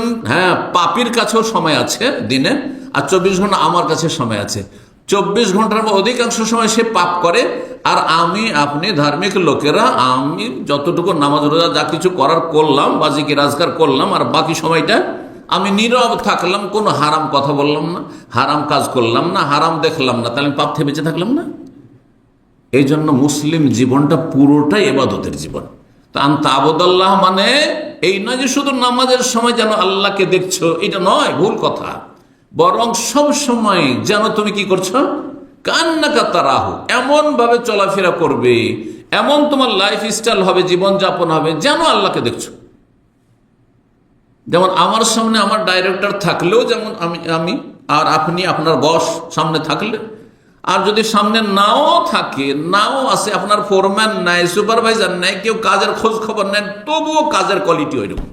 পাপীর কাছেও সময় আছে দিনে, আর 24 ঘন্টা আমার কাছে সময় আছে। 24 ঘন্টার অধিকাংশ সময় সে পাপ করে, আর আমি, আপনি ধার্মিক লোকেরা, আমি যতটুকু নামাজ রোজা যা কিছু করার করলাম, বাজিকে রাজগার করলাম, আর বাকি সময়টা আমি নীরব থাকলাম, কোনো হারাম কথা বললাম না, হারাম কাজ করলাম না, হারাম দেখলাম না, তাহলে পাপ থেকে বেঁচে থাকলাম না। এই জন্য মুসলিম জীবনটা পুরোটাই ইবাদতের জীবন। তা আনতা আবুদাল্লাহ মানে এই নয় যে শুধু নামাজের সময় যেন আল্লাহকে দেখছো, এটা নয়, ভুল কথা। বরং সব সময় যেন তুমি কি করছো, কান্নাকা তারাহু, এমন ভাবে চলাফেরা করবে, এমন তোমার লাইফ স্টাইল হবে, জীবনযাপন হবে যেন আল্লাহকে দেখছো। যেমন আমার সামনে আমার ডাইরেক্টর থাকলেও যেমন আমি আর আপনি, আপনার বস সামনে থাকলে, আর যদি সামনে নাও থাকে, নাও আসে, আপনার ফোরম্যান নাই, সুপারভাইজার নাই, কেউ কাজের খোঁজ খবর নেয়, তবুও কাজের কোয়ালিটি ওইরকম।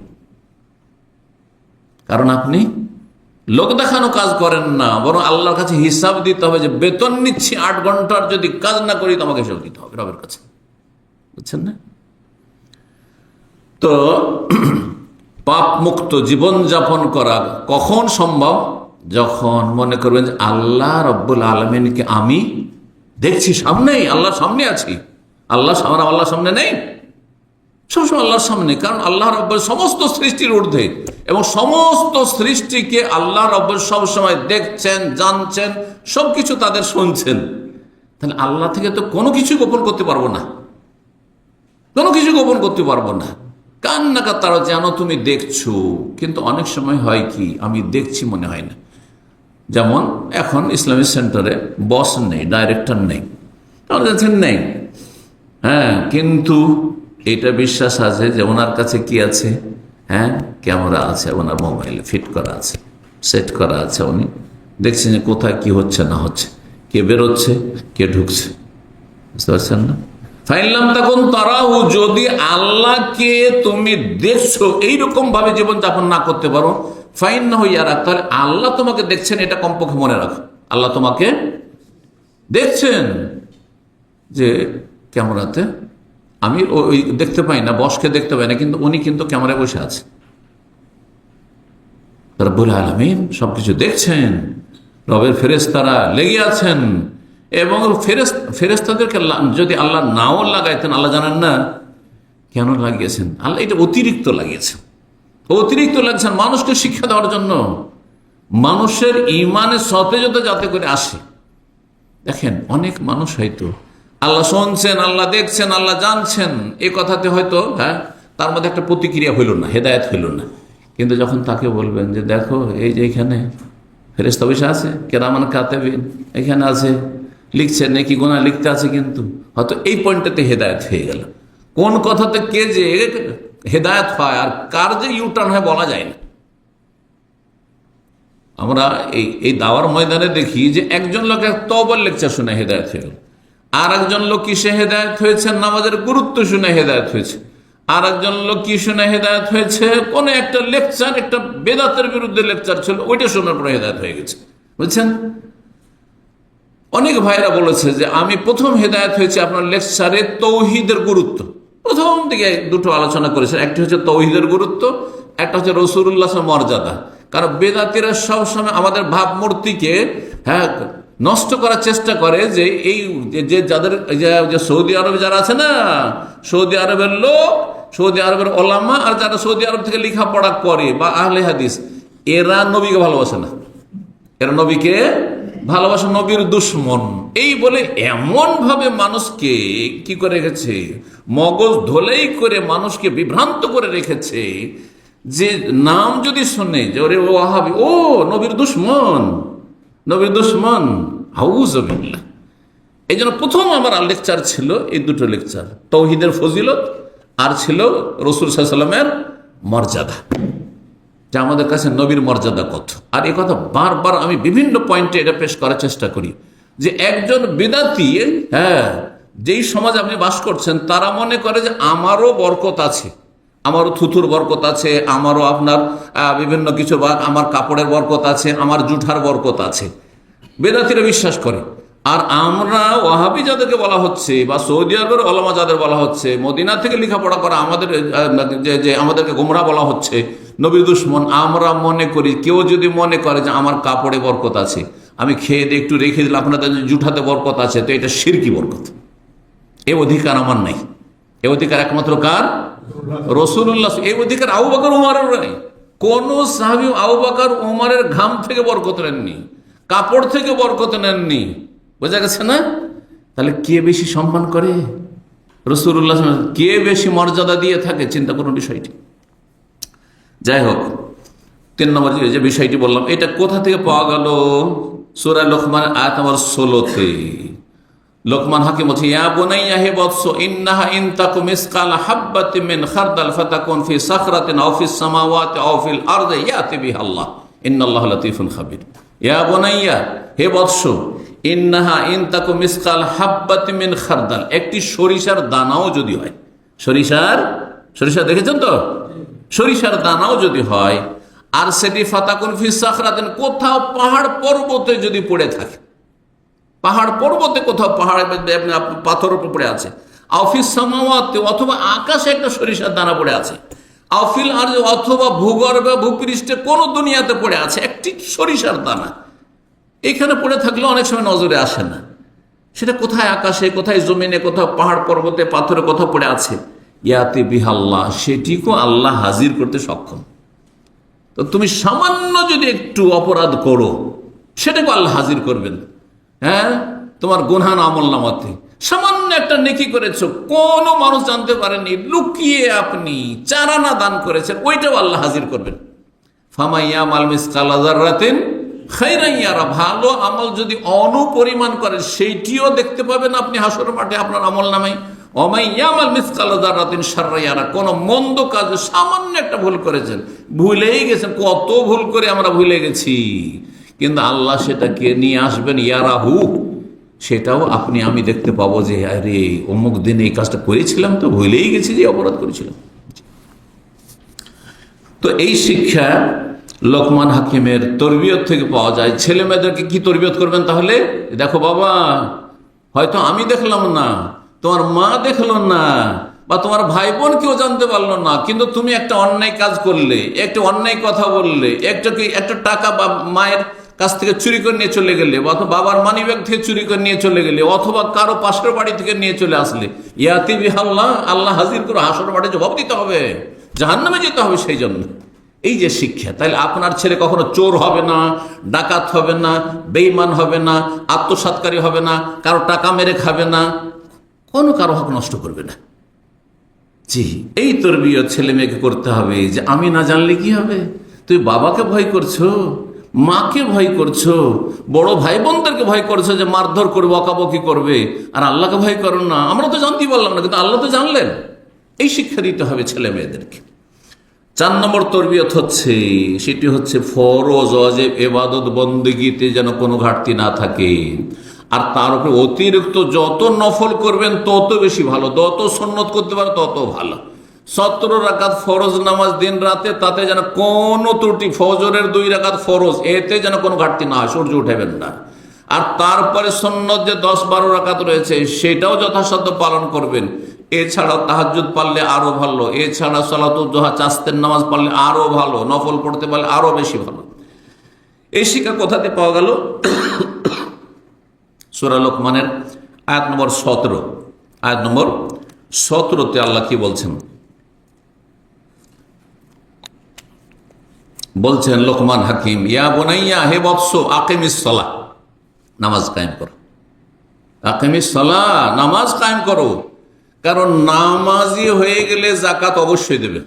কারণ আপনি লোক দেখানো কাজ করেন না, বরং আল্লাহর কাছে হিসাব দিতে হবে যে বেতন নিচ্ছি 8 ঘন্টার, যদি কাজ না করি তো আমাকে হিসাব দিতে হবে রবের কাছে, বুঝছেন না? তো পাপ মুক্ত জীবন যাপন করা কখন সম্ভব? যখন মনে করবেন যে আল্লাহ রব্বুল আলমিনকে আমি দেখছি সামনেই, আল্লাহর সামনে আছি। আল্লাহর সামনে নেই, সবসময় আল্লাহর সামনে। কারণ আল্লাহ রব্বুল সমস্ত সৃষ্টির ঊর্ধ্বে, এবং সমস্ত সৃষ্টিকে আল্লাহ রব্বুল সবসময় দেখছেন, জানছেন, সবকিছু তাদের শুনছেন। তাহলে আল্লাহ থেকে তো কোনো কিছু গোপন করতে পারবো না, কোনো কিছু গোপন করতে পারবো না। কান্নাকা তারা, যেন তুমি দেখছো, কিন্তু অনেক সময় হয় কি, আমি দেখছি মনে হয় না। যেমন এখন ইসলামিক সেন্টারে বস নেই, ডাইরেক্টর নেই, নেই, হ্যাঁ, কিন্তু এটা বিশ্বাস আছে যে ওনার কাছে কি আছে, ক্যামেরা আছে, ওনার মোবাইলে ফিট করা আছে, সেট করা আছে। উনি দেখছেন যে কোথায় কি হচ্ছে না হচ্ছে, কে বেরোচ্ছে, কে ঢুকছে, বুঝতে পারছেন না? ফাইনলাম তখন তারাও, যদি আল্লাহকে তুমি দেখছো এইরকম ভাবে জীবন যাপন না করতে পারো, ফাইন না হইয়া রাখ, তাহলে আল্লাহ তোমাকে দেখছেন, এটা কমপক্ষে মনে রাখো। আল্লাহ তোমাকে দেখছেন, যে ক্যামেরাতে আমি ওই দেখতে পাই না, বসকে দেখতে পাই না, কিন্তু উনি কিন্তু ক্যামেরায় বসে আছে। রব্বুল আলামিন সবকিছু দেখছেন, রবের ফেরেশতারা লেগে আছেন, এবং ফেরেশতাদেরকে যদি আল্লাহ নাও লাগাইতেন, আল্লাহ জানেন না কেন লাগিয়েছেন। আল্লাহ এটা অতিরিক্ত লাগিয়েছেন, অতিরিক্ত লাগছেন মানুষকে শিক্ষা দেওয়ার জন্য, মানুষের ইমানের সতেজতা যাতে করে আসে। দেখেন অনেক মানুষ হয়তো আল্লাহ শুনছেন, আল্লাহ দেখছেন, আল্লাহ জানছেন, এই কথাতে হয়তো তার মধ্যে একটা প্রতিক্রিয়া হইল না, হেদায়েত হইল না। কিন্তু যখন তাকে বলবেন যে দেখো এই যে এখানে ফেরেশতা বসে আছে, কেরামান কাতেবিন এখানে আছে, লিখছে নেকি গুনাহ লিখতে আছে, কিন্তু হয়তো এই পয়েন্টটাতে হেদায়েত হয়ে গেল। কোন কথাতে কে যে হেদায়েত হয় আর কার যে ইউটার্ন হয় বলা যায় না। আমরা এই দাওয়ার ময়দানে দেখি যে একজন লোকের তওবার লেকচার শুনে হেদায়েত হয়ে গেল, আর একজন লোক কিসে হেদায়েত হয়েছে, নামাজের গুরুত্ব শুনে হেদায়েত হয়েছে, আর একজন লোক কি শুনে হেদায়েত হয়েছে, কোন একটা লেকচার, একটা বেদাতের বিরুদ্ধে লেকচার ছিল, ওইটা শোনার পরে হেদায়েত হয়ে গেছে। বুঝছেন, অনেক ভাইরা বলেছে যে আমি প্রথম হেদায়েত হয়েছে আপনার লেকচারে তৌহিদের গুরুত্ব। প্রথম দিকে দুটো আলোচনা করেছেন, একটি হচ্ছে তৌহিদের গুরুত্ব, একটা হচ্ছে রাসূলুল্লাহ মর্যাদা। কারণ বেদাতিরা সবসময় আমাদের ভাবমূর্তিকে নষ্ট করার চেষ্টা করে, যে এই যে যাদের যে সৌদি আরবে যারা আছে না, সৌদি আরবের লোক, সৌদি আরবের ওলামা, আর যারা সৌদি আরব থেকে লেখাপড়া করে বা আহলে হাদিস, এরা নবীকে ভালোবাসে না, এরা নবীকে ভালোবাসে, নবীর দুশ্মন। এই বলে এমন ভাবে মানুষকে কি করে রেখেছে, মগজ ধোলাই করে মানুষকে বিভ্রান্ত করে রেখেছে, যে নাম যদি শুনে যে ওরে ওয়াহাবি, ও নবীর দুশ্মন, নবীর দুশ্মন, আউযুবিল্লাহ। এই জন্য প্রথম আমার লেকচার ছিল এই দুটো লেকচার, তৌহিদের ফজিলত আর ছিল রাসূল সাল্লাল্লাহু আলাইহি ওয়াসাল্লামের মর্যাদা, যে আমাদের কাছে নবীর মর্যাদা কত। আর এই কথা বারবার আমি বিভিন্ন পয়েন্টে এটা পেশ করার চেষ্টা করি, যে একজন বিদাতি, যেই সমাজে আপনি বাস করছেন, তারা মনে করে যে আমারও বরকত আছে, আমারও থুথুর বরকত আছে, আমারও আপনার বিভিন্ন কিছু, আমার কাপড়ের বরকত আছে, আমার জুঠার বরকত আছে, বেদাতিরা বিশ্বাস করে। আর আমরা ওয়াহাবি যাদেরকে বলা হচ্ছে, বা সৌদি আরবের ওলামা যাদের বলা হচ্ছে, মদিনা থেকে লেখাপড়া করা আমাদের যে আমাদেরকে গোমরা বলা হচ্ছে, নবী দুশ্মন, আমরা মনে করি, কেউ যদি মনে করে যে আমার কাপড়ে বরকত আছে, আমি খেয়ে দিয়ে একটু রেখে দিলাম, আপনাদের জুঠাতে বরকত আছে, তো এটা শিরকি বরকত। এ অধিকার আমার নাই, এ অধিকার একমাত্র কার? রাসূলুল্লাহ। এই অধিকার আবু বকর উমরের নাই। কোন সাহাবী আবু বকর উমরের ঘাম থেকে বরকত নেননি, কাপড় থেকে বরকত নেননি। বোঝা গেছে না? তাহলে কে বেশি সম্মান করে? রাসূলুল্লাহ। কে বেশি মর্যাদা দিয়ে থাকে? চিন্তা করুন বিষয়টি। যাই হোক, 3 নম্বর যে বিষয়টি বললাম, এটা কোথা থেকে পাওয়া গেল? সূরা লোকমান আয়াত নম্বর 16-তে লোকমান হাকিম বলছে, ইয়া বুনাইয়া, হে বৎস, ইন্নাহা ইন তাকু মিসকাল হাববাতিন মিন খারদাল ফাতাকুন ফি সাখরাতিন আও ফিস সামাওয়াতি আও ফিল আরদি ইয়াতি বিহাল্লাহ ইন্নাল্লাহা লাতীফুন খাবীর। ইয়া বুনাইয়া, হে বৎস, ইন্নাহা ইন তাকু মিসকাল হাববাতিন মিন খারদাল, একটি সরিষার দানাও যদি হয়, সরিষা দেখেছেন তো, সরিষার দানাও যদি হয়, আর সেটি ফাতাকুন ফি সাখরাতিন, কোথাও পাহাড় পর্বতে যদি পড়ে থাকে, পাহাড় পর্বতে কোথাও পাহাড় পাথর উপর পড়ে আছে, আফিস সামাওয়াতে, অথবা আকাশে একটা সরিষার দানা পড়ে আছে, আফিল আর, অথবা ভূগর্ভে ভূপৃষ্ঠে কোন দুনিয়াতে পড়ে আছে একটি সরিষার দানা, এখানে পড়ে থাকলে অনেক সময় নজরে আসে না, সেটা কোথায় আকাশে, কোথায় জমিনে, কোথাও পাহাড় পর্বতে পাথরে কোথাও পড়ে আছে, ইয়াতি বিহাল্লাহ, সেটিকেও আল্লাহ হাজির করতে সক্ষম। তো তুমি সামান্য যদি একটু অপরাধ করো, সেটাকে আল্লাহ হাজির করবেন। তোমার গুনহান আমল নামাতে সামান্য একটা নেকি করেছো, কোন মানুষ জানতে পারেনি, লুকিয়ে আপনি চারানা দান করেছেন, ওইটাও আল্লাহ হাজির করবেন। ফামাইয়ামাল মিসকাল যাররাতিন খাইরান ইয়ারা, ভালো আমল যদি অনুপরিমাণ করেন, সেইটিও দেখতে পাবেন আপনি হাসর মাঠে আপনার আমল নামায়। ওমাইয়ামাল মিসকাল যাররাতিন শাররান ইয়ারা, কোন মন্দ কাজে সামান্য একটা ভুল করেছেন, ভুলেই গেছেন, কত ভুল করে আমরা ভুলে গেছি, কিন্তু আল্লাহ সেটাকে নিয়ে আসবেন ইয়ারাহু, সেটাও আপনি আমি দেখতে পাবো যে আরে অমুক দিন এই কাজটা করেছিলাম, তো ভুলেই গেছি যে অপরাধ করেছিলাম। তো এই শিক্ষা লোকমান হাকিমের তরবিয়ত থেকে পাওয়া যায়। ছেলে মেয়েদেরকে কি তরবিয়ত করবেন তাহলে? দেখো বাবা, হয়তো আমি দেখলাম না, তোমার মা দেখলো না, বা তোমার ভাই বোন কেউ জানতে পারলো না, কিন্তু তুমি একটা অন্যায় কাজ করলে, একটা অন্যায় কথা বললে, একটা টাকা বা মায়ের কাছ থেকে চুরি করে নিয়ে চলে গেলে, অথবা বাবার মানিব্যাগ থেকে চুরি করে নিয়ে চলে গেলে, অথবা কারো পাশের বাড়ি থেকে নিয়ে চলে আসলে, ইয়াতি বিহাল্লাহ, আল্লাহ হাজির করে হাসর মাঠে জবাব দিতে হবে, জাহান্নামে যেতে হবে। সেই জন্য এই যে শিক্ষা, তাইলে আপনার ছেলে কখনো চোর হবে না, ডাকাত হবে না, বেঈমান হবে না, আত্মসাৎকারী হবে না, কারো টাকা মেরে খাবে না, কোনো কারো হক নষ্ট করবে না। জি, এই তরবিয়ত ছেলে মেয়েকে করতে হবে যে আমি না জানলে কি হবে? তুই বাবাকে ভয় করছো, মাকে ভয় করছো, বড় ভাই বোনদেরকে ভয় করছো যে মারধর করবে, বকাবকি করবে, আর আল্লাহকে ভয় করো না। আমরা তো জানতেই পারলাম না, কিন্তু আল্লাহ তো জানলেন। এই শিক্ষা দিতে হবে ছেলে মেয়েদেরকে। 4 নম্বর তরবিয়ত হচ্ছে, সেটি হচ্ছে ফরজ ওয়াজিব ইবাদত বন্দেগীতে যেন কোনো ঘাটতি না থাকে, আর তার উপরে অতিরিক্ত যত নফল করবেন তত বেশি ভালো, যত সুন্নত করতে পারে তত ভালো। 17 রাকাত ফরজ নামাজ দিন রাতে, তাতে যেন কোনো ত্রুটি, ফজরের 2 রাকাত ফরজ, এতে যেন কোনো ঘাটতি না হয়, সূর্য উঠাবেন না। আর তারপরে সুন্নত যে 10-12 রাকাত রয়েছে সেটাও যথাসাধ্য পালন করবেন। এছাড়া তাহাজ্জুদ পারলে আরো ভালো, এছাড়া সালাতুল দুহা চাস্তের নামাজ পারলে আরো ভালো, নফল পড়তে পারলে আরো বেশি ভালো। এই শিক্ষা কোথাতে পাওয়া গেল? সূরা লোকমানের আয়াত নম্বর 17। আয়াত নম্বর 17তে আল্লাহ কি বলছেন? বলছেন লোকমান হাকিম, ইয়া বুনাইয়া, হে বৎস, আকিমিস সালাহ, নামাজ কায়েম করো। আকিমিস সালাহ, নামাজ কায়েম করো। কারণ নামাজি হয়ে গেলে যাকাত অবশ্যই দেবে,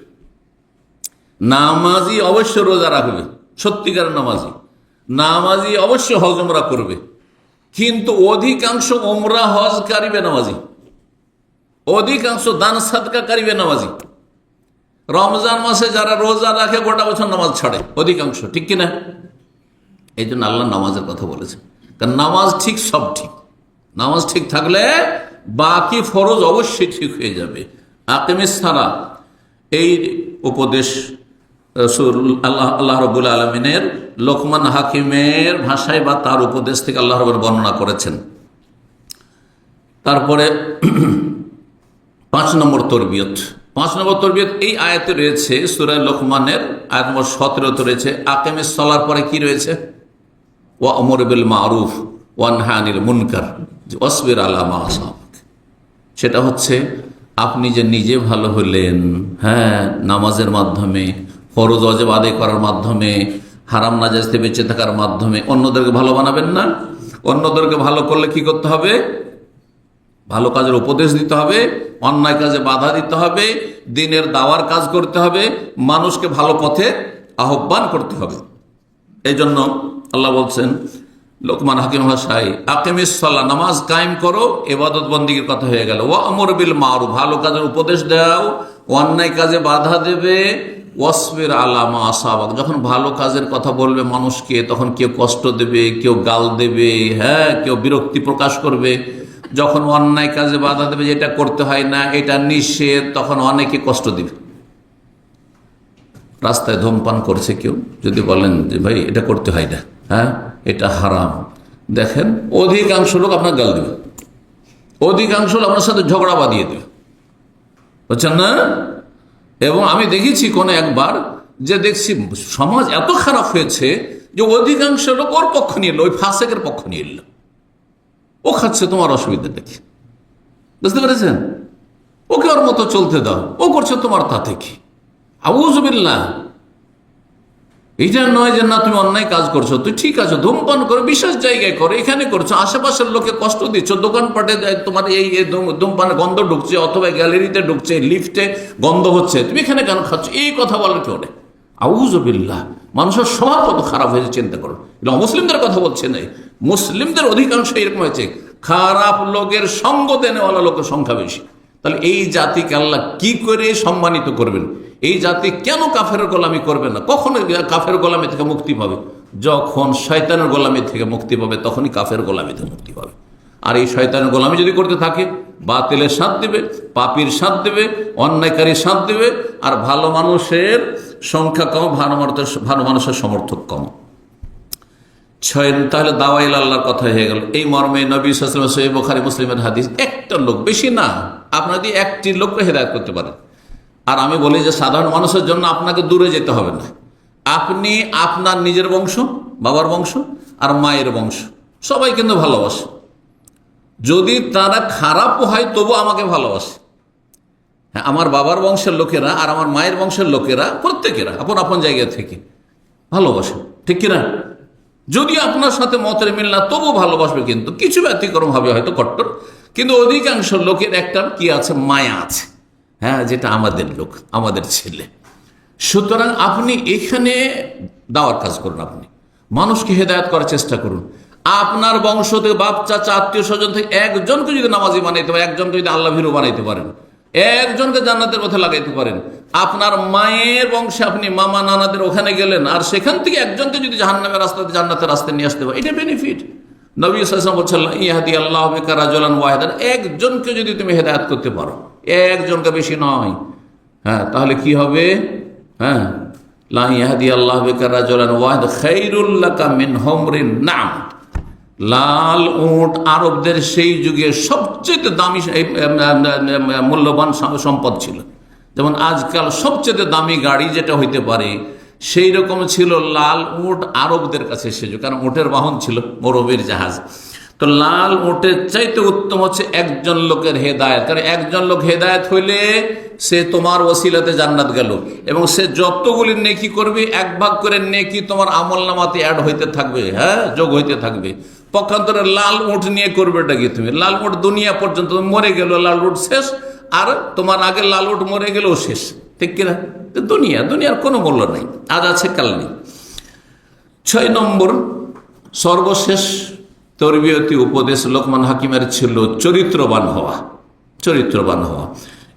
নামাজি অবশ্যই রোজা রাখবে, সত্যিকার নামাজি অবশ্যই হজ উমরা করবে। কিন্তু অধিকাংশ উমরা হজকারী বেনামাজি, অধিকাংশ দান সাদকাকারী বেনামাজি। রমজান মাসে যারা রোজা রাখে গোটা বছর নামাজ ছাড়ে অধিকাংশ, ঠিক কিনা? এই জন্য আল্লাহ নামাজের কথা বলেছেন, কারণ নামাজ ঠিক, সব ঠিক। নামাজ ঠিক থাকলে বাকি ফরজ অবশ্যই ঠিক হয়ে যাবে। আকিমিস সালাহ, এই উপদেশ আল্লাহ রাব্বুল আলামিনের লোকমান হাকিমের ভাষায় বা তার উপদেশ থেকে আল্লাহ রাব্বুল বর্ণনা করেছেন। তারপরে 5 নম্বর তরবিয়ত, 5 নম্বর তরবিয়ত এই আয়াতে রয়েছে, সূরা লোকমানের আয়াত নম্বর 17 রয়েছে। আকিমিস সালাহর পরে কি রয়েছে? ওয়া আমর বিল মারুফ ওয়া নাহি আনিল মুনকার ওয়াসবির আলা মা আসাব। সেটা হচ্ছে আপনি যে নিজে ভালো হলেন, হ্যাঁ, নামাজের মাধ্যমে, ফরজ ওয়াজিব আদায় করার মাধ্যমে, হারাম নাজায়েজ থেকে বেঁচে থাকার মাধ্যমে অন্যদেরকে ভালো বানাবেন না? অন্যদেরকে ভালো করলে কি করতে হবে? ভালো কাজের উপদেশ দিতে হবে, অন্যায় কাজে বাধা দিতে হবে, দ্বীনের দাওয়ার কাজ করতে হবে, মানুষকে ভালো পথে আহ্বান করতে হবে। এই জন্য আল্লাহ বলছেন লোকমান হাকিম ভাষায়, আকিমিস সালাহ, নামাজ কায়েম করো, ইবাদত বন্দেগীর কথা হয়ে গেল। ওয়া আমর বিল মারুফ, ভালো কাজের উপদেশ দাও, অন্যায় কাজে বাধা দেবে, ওয়াসবির আলা মা আসাবাক, যখন ভালো কাজের কথা বলবে মানুষকে, তখন কেউ কষ্ট দেবে, কেউ গাল দেবে, হ্যাঁ, কেউ বিরক্তি প্রকাশ করবে। যখন অন্যায় কাজে বাধা দেবে, যেটা করতে হয় না, এটা নিষেধ, তখন অনেকে কষ্ট দিবে। রাস্তায় ধূমপান করছে কেউ, যদি বলেন যে ভাই এটা করতে হয় না, হ্যাঁ, এটা হারাম, দেখেন অধিকাংশ লোক আপনার গাল দেবে, অধিকাংশ লোক আপনার সাথে ঝগড়া বাঁধিয়ে দেবে, বুঝছেন না? এবং আমি দেখেছি কোনো একবার যে দেখছি সমাজ এত খারাপ হয়েছে যে অধিকাংশ লোক ওর পক্ষ নিয়ে এলো, ওই ফাসেকের পক্ষ নিয়ে এলো। ও খাচ্ছে, তোমার অসুবিধা দেখি, বুঝতে পেরেছেন? ওকে ওর মতো চলতে দাও, ও করছে, তোমার তাতে কি? আউযুবিল্লাহ। এটা নয় যে না তুমি অন্যায় কাজ করছো, তুই ঠিক আছে, ধূমপান করো, বিশেষ জায়গায় করো, এখানে করছো, আশেপাশের লোকে কষ্ট দিচ্ছ, দোকানপাটে তোমার এই ধূমপানের গন্ধ ঢুকছে, অথবা গ্যালারিতে ঢুকছে, লিফটে গন্ধ হচ্ছে, তুমি এখানে কেন খাচ্ছ? এই কথা বলার কেউ নেই। আউযুবিল্লাহ। মানুষের স্বভাব কত খারাপ হয়েছে চিন্তা করো। এটা মুসলিমদের কথা বলছে না, মুসলিমদের অধিকাংশ এরকম হয়েছে, খারাপ লোকের সঙ্গ দেনেওয়ালা লোকের সংখ্যা বেশি। তাহলে এই জাতিকে আল্লাহ কি করে সম্মানিত করবেন? এই জাতি কেন কাফের গোলামি করবে না? কখন কাফের গোলামি থেকে মুক্তি পাবে? যখন শয়তানের গোলামি থেকে মুক্তি পাবে, তখনই কাফের গোলামি থেকে মুক্তি পাবে। আর এই শয়তানের গোলামি যদি করতে থাকে, বাতিলের সাথ দেবে, পাপীর সাথ দেবে, অন্যায়কারীর সাথ দেবে, আর ভালো মানুষের সংখ্যা কম, ভালো মানুষের সমর্থক কম। তাহলে দাওয়াইল আল্লাহর কথা হয়ে গেল। এই মর্মে নবী সাল্লাল্লাহু আলাইহি ওয়াসাল্লাম সহিহ বুখারী মুসলিমের হাদিস, একটা লোক, বেশি না, আপনারা যদি একটি লোককে হেদায়েত করতে পারেন। আর আমি বলি যে সাধারণ মানুষের জন্য আপনাকে দূরে যেতে হবে না, আপনি আপনার নিজের বংশ, বাবার বংশ আর মায়ের বংশ সবাই কিন্তু ভালোবাসে। যদি তারা খারাপও হয় তবু আমাকে ভালোবাসে। হ্যাঁ, আমার বাবার বংশের লোকেরা আর আমার মায়ের বংশের লোকেরা প্রত্যেকেরা আপন আপন জায়গা থেকে ভালোবাসে, ঠিক কিনা? যদি আপনার সাথে মতের মিল না তবু ভালোবাসবে, কিন্তু কিছু ব্যতিক্রম হবে হয়তো কট্টর, কিন্তু অধিকাংশ লোকের একটা কি আছে, মায়া আছে। হ্যাঁ, যেটা আমাদের লোক, আমাদের ছেলে। সুতরাং আপনি এখানে দাওয়ার কাজ করুন, আপনি মানুষকে হেদায়েত করার চেষ্টা করুন। আপনার বংশ থেকে বাপ চাচা আত্মীয় স্বজন থেকে একজনকে যদি নামাজি বানাইতে পারেন, একজনকে যদি আল্লাহ ভীরু বানাইতে পারেন, একজনকে জান্নাতের পথে লাগাইতে পারেন, আপনার মায়ের বংশে আপনি মামা নানাদের ওখানে গেলেন আর সেখান থেকে একজনকে যদি জাহান্নামের রাস্তাতে জান্নাতের রাস্তায় নিয়ে আসতে পারেন, এটা বেনিফিট। নবী সাল্লাল্লাহু আলাইহি ওয়াসাল্লাম বলছেন, ইয়াহদি আল্লাহু বিকা রাজুলান ওয়াহিদান, একজনকে যদি তুমি হেদায়েত করতে পারো, একজনকে, বেশি নয়, হ্যাঁ, তাহলে কি হবে? হ্যাঁ, লা ইয়াহদি আল্লাহু বিকা রাজুলান ওয়াহিদ খায়রুল লাকা মিন হুমরিন নাম। লাল উট আরবদের সেই যুগে সবচেয়ে দামি মূল্যবান সম্পদ ছিল। যেমন আজকাল সবচেয়ে দামি গাড়ি যেটা হইতে পারে, সেই রকম ছিল লাল উট আরবদের কাছে সে যুগ, কারণ উটের বাহন ছিল মরুভূমির জাহাজ। তো লাল উটের চাইতে উত্তম হচ্ছে একজন লোকের হেদায়েত, কারণ একজন লোক হেদায়েত হইলে সে তোমার ওসিলাতে জান্নাত গেল, এবং সে যতগুলি নেকি করবে এক ভাগ করে নেকি তোমার আমলনামাতে অ্যাড হইতে থাকবে, হ্যাঁ, যোগ হইতে থাকবে। পক্ষান্তরে লাল উট নিয়ে করবেটা কি? তুমি লাল উট দুনিয়া পর্যন্ত মরে গেল, লাল উট শেষ, আর তোমার আগে লাল উট মরে গেলেও শেষ, ঠিক কিনা? দুনিয়ার কোনো মূল্য নাই, আজ আছে কাল নেই। 6 নম্বর সর্বশেষ তরবিয়তি উপদেশ লোকমান হাকিমের ছিল চরিত্রবান হওয়া।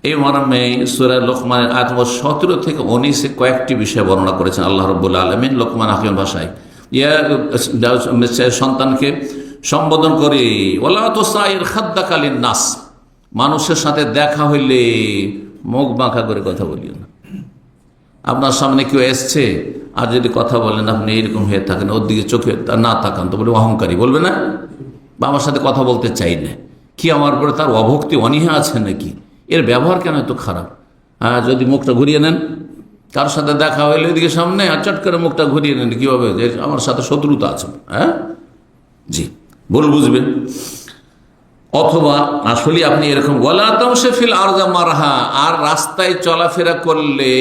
এই মর্মে সূরা লোকমানের আয়াত নম্বর 17 থেকে 19 কয়েকটি বিষয় বর্ণনা করেছেন আল্লাহ রাব্বুল আলামিন লোকমান হাকিমের ভাষায়। সন্তানকে সম্বোধন করে, ওয়ালা তুসাইর খাদ্দাকা লিন-নাস, মানুষের সাথে দেখা হইলে মুখ বাঁকা করে কথা বলিও না। আপনার সামনে কেউ এসছে আর যদি কথা বলেন আপনি এইরকম হয়ে থাকেন, ওর দিকে চোখে না তাকান, তো বলে অহংকারী, বলবে না? বা আমার সাথে কথা বলতে চাই না, কি আমার উপরে তার অভক্তি অনীহা আছে নাকি? এর ব্যবহার কেন এত খারাপ? যদি মুখটা ঘুরিয়ে নেন, কার সাথে দেখা হইলে এদিকে সামনে আর চট করে মুখটা ঘুরিয়ে নেন, কীভাবে? যে আমার সাথে শত্রুতা আছে, হ্যাঁ, জি, ভুল বুঝবেন। অথবা আসলে আপনি এরকম ওয়ালা তামশি ফিল আরদি মারহা, আর রাস্তায় চলাফেরা করলে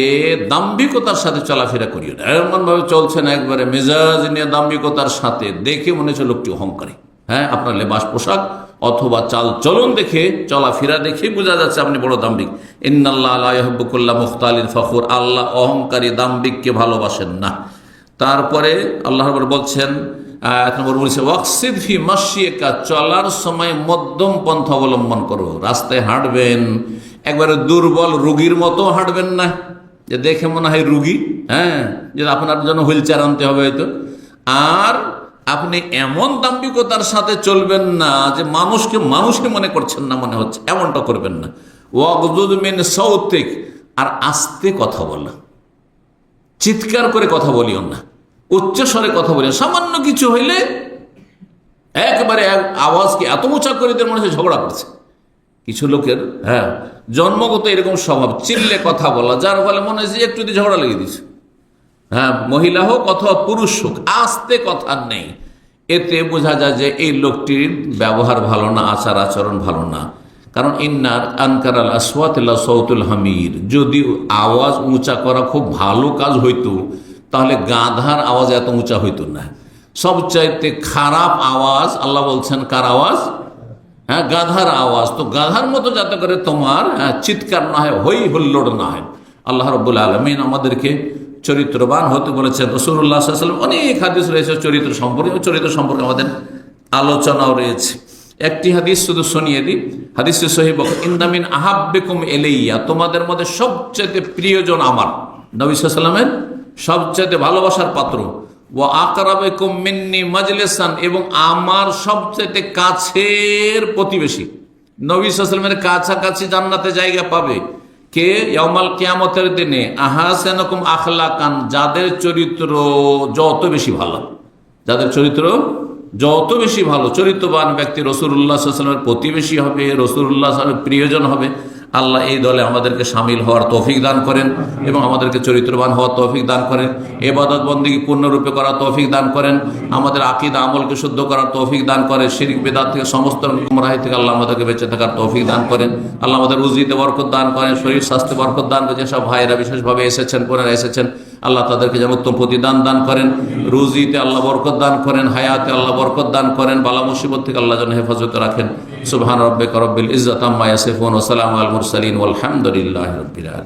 দাম্ভিকতার সাথে চলাফেরা করিও না। এমনভাবে চলছে না একবারে মেজাজ নিয়ে দাম্ভিকতার সাথে, দেখে মনে হচ্ছে লোকটি অহংকারী। হ্যাঁ, আপনার লেবাস পোশাক অথবা চাল চলন দেখে, চলাফেরা দেখে বোঝা যাচ্ছে আপনি বড় দাম্ভিক। ইন্নাল্লাহ লা ইউহিব্বু কুল্লা মুখতালিন ফখুর, আল্লাহ অহংকারী দাম্ভিককে ভালোবাসেন না। তারপরে আল্লাহ বলছেন ওয়াকসিদ ফি মাশিকা, চলার সময় মধ্যম পন্থা অবলম্বন করো। রাস্তায় হাঁটবেন একবারে দুর্বল রোগীর মতো হাঁটবেন না, যে দেখে মনে হয় রুগী, হ্যাঁ, যে আপনার জন্য হুইল চেয়ার আনতে হবে হয়তো। আর আপনি এমন দাম্ভিকতার সাথে চলবেন না যে মানুষকে মনে করছেন না মনে হচ্ছে, এমনটা করবেন না। ওয়াগযুদ মিন সাউতিক, আর আস্তে কথা বলা, চিৎকার করে কথা বলিও না, উচ্চ স্বরে কথা বলিও। সামান্য কিছু হইলে একবারে আওয়াজকে এত উঁচা করে দিয়ে মনে হচ্ছে ঝগড়া করছে। কিছু লোকের, হ্যাঁ, জন্মগত এরকম স্বভাব, চিল্লে কথা বলা, যার ফলে মনে হচ্ছে একটু দিয়ে ঝগড়া লেগে দিচ্ছে। হ্যাঁ, মহিলা হোক অথবা পুরুষ হোক, আস্তে কথা নেই। এতে বোঝা যায় যে এই লোকটির ব্যবহার ভালো না, আচার আচরণ ভালো না। কারণ ইন্নার আনকারাল আসওয়াতিল্লা সাউতুল হামির, যদি আওয়াজ উঁচা করা খুব ভালো কাজ হইতো তাহলে গাধার আওয়াজ এত উঁচা হইতো না। সবচাইতে খারাপ আওয়াজ আল্লাহ বলছেন কার আওয়াজ? হ্যাঁ, গাধার আওয়াজ। তো গাধার মতো যাতে করে তোমার চিৎকার না হয়, হই হুল্লোড় না হয়। আল্লাহ রাব্বুল আলামিন আমাদেরকে চরিত্রবান হতে বলেছেন। রাসূলুল্লাহ সাল্লাল্লাহু আলাইহি ওয়াসাল্লাম অনেক হাদিস রয়েছে চরিত্র সম্পর্কে আমাদের আলোচনাও রয়েছে। একটি হাদিস শুধু শুনিয়ে দিই, হাদিসে সহিহ বুখারী, ইন্না মিন আহাব্বিকুম ইলাইয়া, তোমাদের মধ্যে সবচেয়ে প্রিয়জন আমার, নবী সাল্লাল্লাহু আলাইহি ওয়াসাল্লামের সবচেয়ে ভালোবাসার পাত্র। ওয়া আকরাবুকুম মিন্নি মাজলিসান, এবং আমার সবচেয়ে কাছের প্রতিবেশী। নবী সাল্লাল্লাহু আলাইহি ওয়াসাল্লামের কাছাকাছি জান্নাতে জায়গা পাবে কে? ইয়াউমাল কিয়ামতের দিনে আহসানুকুম আখলাকান, যাদের চরিত্র যত বেশি ভালো, যাদের চরিত্র যত বেশি ভালো, চরিত্রবান ব্যক্তি রাসূলুল্লাহ সাল্লাল্লাহু আলাইহি ওয়াসাল্লামের প্রতিবেশী হবে, রাসূলুল্লাহ সাল্লাল্লাহু আলাইহি ওয়াসাল্লামের প্রিয়জন হবে। আল্লাহ এই দলে আমাদেরকে শামিল হওয়ার তৌফিক দান করেন এবং আমাদেরকে চরিত্রবান হওয়ার তৌফিক দান করেন, ইবাদত বন্দেগী পূর্ণরূপে করার তৌফিক দান করেন, আমাদের আকীদা আমলকে শুদ্ধ করার তৌফিক দান করেন, শিরক বিদআত থেকে সমস্ত গুমরাহি থেকে আল্লাহ আমাদেরকে বেঁচে থাকার তৌফিক দান করেন। আল্লাহ আমাদের রুজিতে বরকত দান করেন, শরীর স্বাস্থ্যে বরকত দান করেন। যেসব ভাইয়েরা বিশেষভাবে এসেছেন, বোনেরা এসেছেন, আল্লাহ তাদেরকে যেন উত্তম প্রতিদান দান করেন, রুজিতে আল্লাহ বরকত দান করেন, হায়াতে আল্লাহ বরকত দান করেন, বালা মুসিবত থেকে আল্লাহ যেন হেফাজতে রাখেন। সুবহান রাব্বিকা রব্বিল ইজ্জাতি আম্মা ইয়াসিফুন ওয়া সালামুন আলাল মুরসালিন ওয়ালহামদুলিল্লাহি রাব্বিল আলামিন।